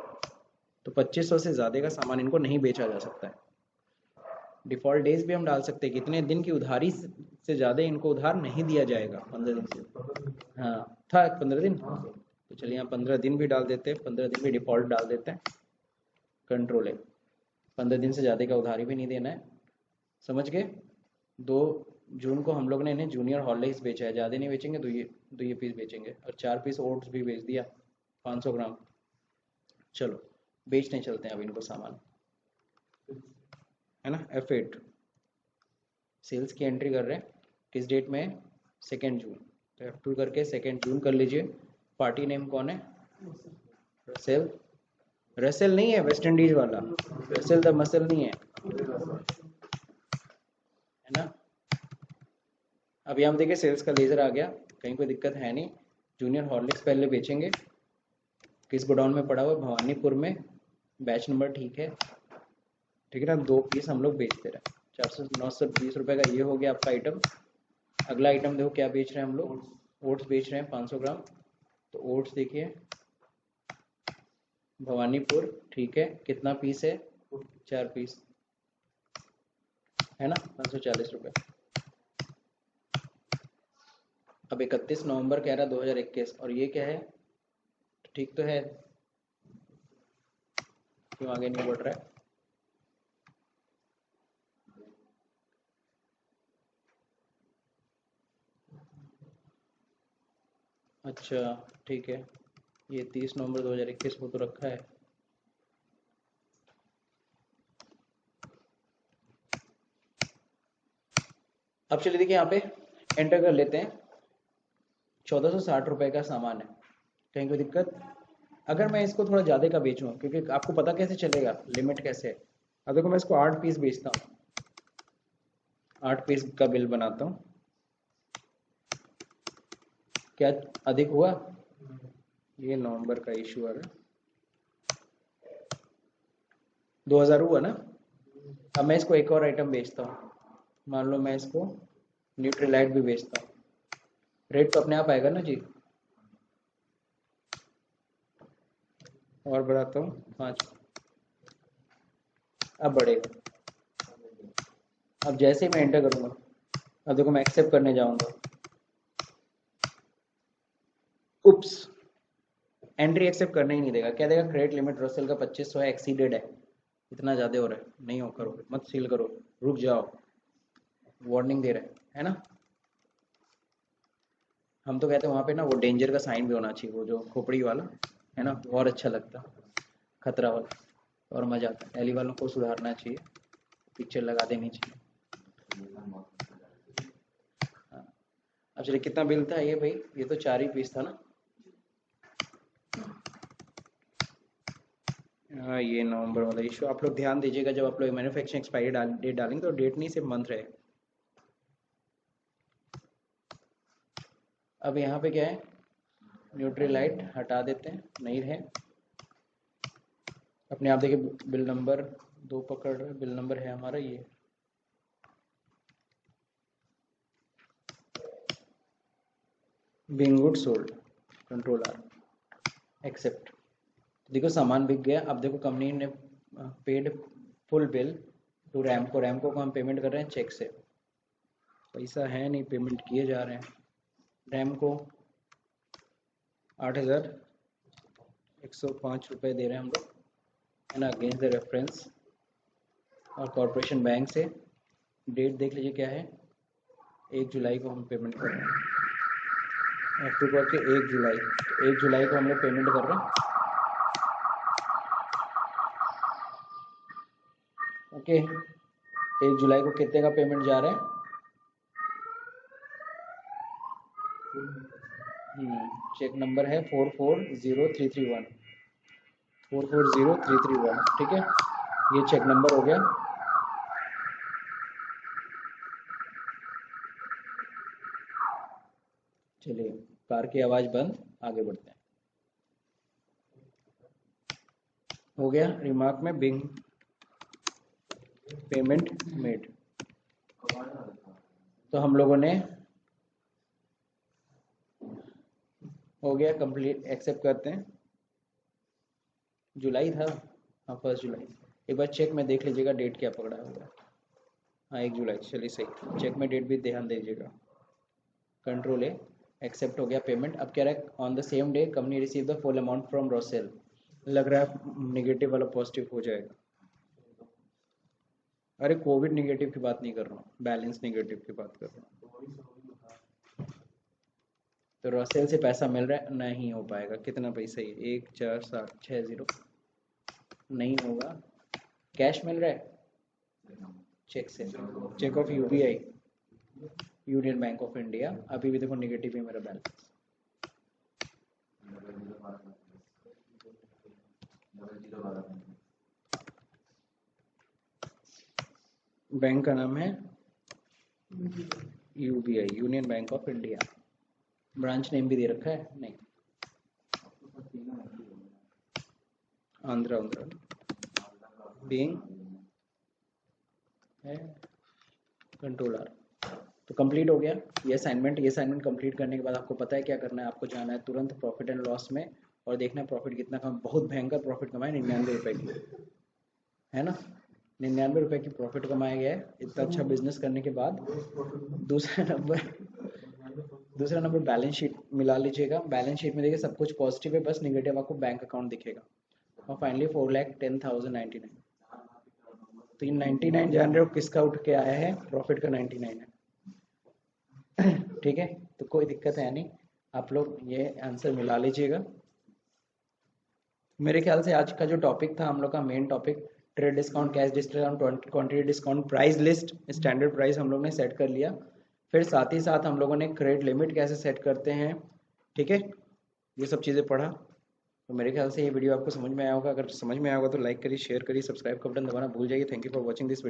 Speaker 1: तो 2500 से ज़्यादा का सामान इनको नहीं बेचा जा सकता है। डिफॉल्ट डेज भी हम डाल सकते हैं, कितने दिन की उधारी से ज़्यादा इनको उधार नहीं दिया जाएगा, 15 दिन से, हाँ था 15 दिन, तो चलिए यहाँ 15 दिन भी डाल देते हैं, 15 दिन भी डिफॉल्ट डाल देते हैं। कंट्रोल है, 15 दिन से ज़्यादा का उधारी भी नहीं देना है, समझ गए। 2 जून को हम लोग ने इन्हें जूनियर हॉर्लिक्स बेचा है, ज़्यादा नहीं बेचेंगे, दो ये पीस बेचेंगे, और 4 पीस ओट्स भी बेच दिया 500 ग्राम। चलो बेचने चलते हैं अब इनको सामान, है ना। F8 सेल्स की एंट्री कर रहे हैं, किस डेट में, 2 जून, तो F2 करके 2 जून कर लीजिए। पार्टी नेम कौन है, रसेल, रसेल नहीं है वेस्ट इंडीज वाला, रसेल द मसल नहीं है ना। अब यहाँ देखिए सेल्स का लेजर आ गया, कहीं कोई दिक्कत है नहीं। जूनियर हॉर्लिक्स पहले बेचेंगे, किस गोडाउन में पड़ा हुआ, भवानीपुर में, बैच नंबर ठीक है, ठीक है ना। 2 पीस हम लोग बेचते रहे, 920 रुपये का ये हो गया आपका आइटम। अगला आइटम देखो क्या बेच रहे हैं हम लोग, ओट्स बेच रहे हैं 500 ग्राम, तो ओट्स देखिए भवानीपुर, ठीक है, कितना पीस है, 4 पीस, है ना, 540 रुपये। अब 31 नवंबर कह रहा है 2021, और ये क्या है, ठीक तो है, क्यों आगे नहीं बढ़ रहा है, अच्छा ठीक है, ये 30 नवंबर 2021 को तो रखा है। अब चलिए देखिए यहाँ पे एंटर कर लेते हैं, 1460 रुपये का सामान है, कहीं कोई दिक्कत। अगर मैं इसको थोड़ा ज़्यादा का बेचूँ, क्योंकि आपको पता कैसे चलेगा लिमिट कैसे है। अब देखो मैं इसको 8 पीस बेचता हूँ, 8 पीस का बिल बनाता हूँ, क्या अधिक हुआ, ये नवंबर का इशू आ रहा है, 2000 हुआ ना। अब मैं इसको एक और आइटम बेचता हूँ, मान लो मैं इसको न्यूट्रीलाइट भी बेचता हूँ, रेट तो अपने आप आएगा ना जी, और बढ़ाता हूँ 5, अब बढ़ेगा। अब जैसे ही मैं एंटर करूँगा, अब देखो मैं एक्सेप्ट करने जाऊँगा, उप्स, एंट्री एक्सेप्ट करने ही नहीं देगा, क्या देगा, क्रेडिट लिमिट रसेल का 2500 है, एक्सीडेड है, इतना ज़्यादा हो रहा है, नहीं हो करो, मत सील करो, रुक जाओ, वार्निंग दे रहा है ना। हम तो कहते हैं वहाँ पे ना वो डेंजर का साइन भी होना चाहिए, वो जो खोपड़ी वाला है ना, और अच्छा लगता, खतरा वाला, और मजा आता। एली वालों को सुधारना चाहिए, पिक्चर लगा देनी चाहिए। हाँ। अब चलिए कितना बिल था ये भाई, ये तो 4 ही पीस था ना, हाँ, ये नवंबर वाला इशू आप लोग ध्यान दीजिएगा, जब आप लोग मैन्युफैक्चरिंग एक्सपायरी डेट डालेंगे तो डेट नहीं सिर्फ मंथ रहे। अब यहाँ पे क्या है, न्यूट्रीलाइट हटा देते हैं, नहीं है अपने आप। देखिए बिल नंबर 2 पकड़ रहे, बिल नंबर है हमारा ये, being good sold, control are, except. देखो सामान बिक गया। अब देखो कंपनी ने paid full bill to Ramco. Ramco को हम पेमेंट कर रहे हैं चेक से, पैसा है नहीं, पेमेंट किए जा रहे हैं। रैमको 8,105 रुपये दे रहे हैं हम लोग, है ना, अगेंस्ट द रेफरेंस। और कॉरपोरेशन बैंक से डेट देख लीजिए क्या है, 1 जुलाई को हम पेमेंट कर रहे हैं। अक्टूबर के 1 जुलाई, 1 जुलाई को हम लोग पेमेंट कर रहे हैं। ओके, 1 जुलाई को कितने का पेमेंट जा रहा है? चेक नंबर है 440331, 440331, ठीक है, ये चेक नंबर हो गया। चलिए कार की आवाज़ बंद, आगे बढ़ते हैं। हो गया रिमार्क में बिंग पेमेंट मेड, तो हम लोगों ने हो गया कंप्लीट, एक्सेप्ट करते हैं। जुलाई था, हाँ 1 जुलाई। एक बार चेक में देख लीजिएगा डेट क्या पकड़ा हुआ। हाँ 1 जुलाई, चलिए सही, चेक में डेट भी ध्यान दीजिएगा। कंट्रोल है, एक्सेप्ट हो गया पेमेंट। अब क्या रहा है, on the same day company receive the full amount from Rosell. लग रहा है नेगेटिव वाला पॉजिटिव हो जाएगा। अरे कोविड नेगेटिव की बात नहीं कर रहा हूँ, बैलेंस नेगेटिव की बात कर रहा हूँ। तो रोसेल से पैसा मिल रहा है, नहीं हो पाएगा। कितना पैसा है? 14760 नहीं होगा। कैश मिल रहा है चेक से, cheque of UBI, Union Bank of India. अभी भी देखो नेगेटिव है मेरा बैलेंस। बैंक का नाम है UBI, Union Bank of India. Branch name भी दे रखा है, नहीं आंध्रा, बीइंग है कंट्रोलर। तो कंप्लीट हो गया ये असाइनमेंट। ये असाइनमेंट कंप्लीट करने के बाद आपको पता है क्या करना है, आपको जाना है तुरंत प्रॉफिट एंड लॉस में और देखना है प्रॉफिट कितना कम। बहुत भयंकर प्रॉफिट कमाए, 99 रुपए की, है ना, 99 रुपए की प्रॉफिट कमाया गया है इतना अच्छा बिजनेस करने के बाद। दूसरा नंबर बैलेंस शीट मिला लीजिएगा। बैलेंस शीट में देखिए सब कुछ पॉजिटिव है, बस निगेटिव आपको बैंक अकाउंट दिखेगा। और फाइनली 4,10,099। तो ये 99 जान रहे हो किसका उठ के आया है, प्रॉफिट का 99 है। ठीक है, तो कोई दिक्कत है नहीं, आप लोग ये आंसर मिला लीजिएगा। मेरे ख्याल से आज का जो टॉपिक था हम लोग का main topic, trade discount, cash discount, quantity discount, price list, standard price हम लोग ने सेट कर लिया। फिर साथ ही साथ हम लोगों ने क्रेडिट लिमिट कैसे सेट करते हैं, ठीक है, ये सब चीज़ें पढ़ा। तो मेरे ख्याल से ये वीडियो आपको समझ में आया होगा। अगर समझ में आया होगा तो लाइक करिए, शेयर करिए, सब्सक्राइब का बटन दबाना भूल जाइए। Thank you for watching this video.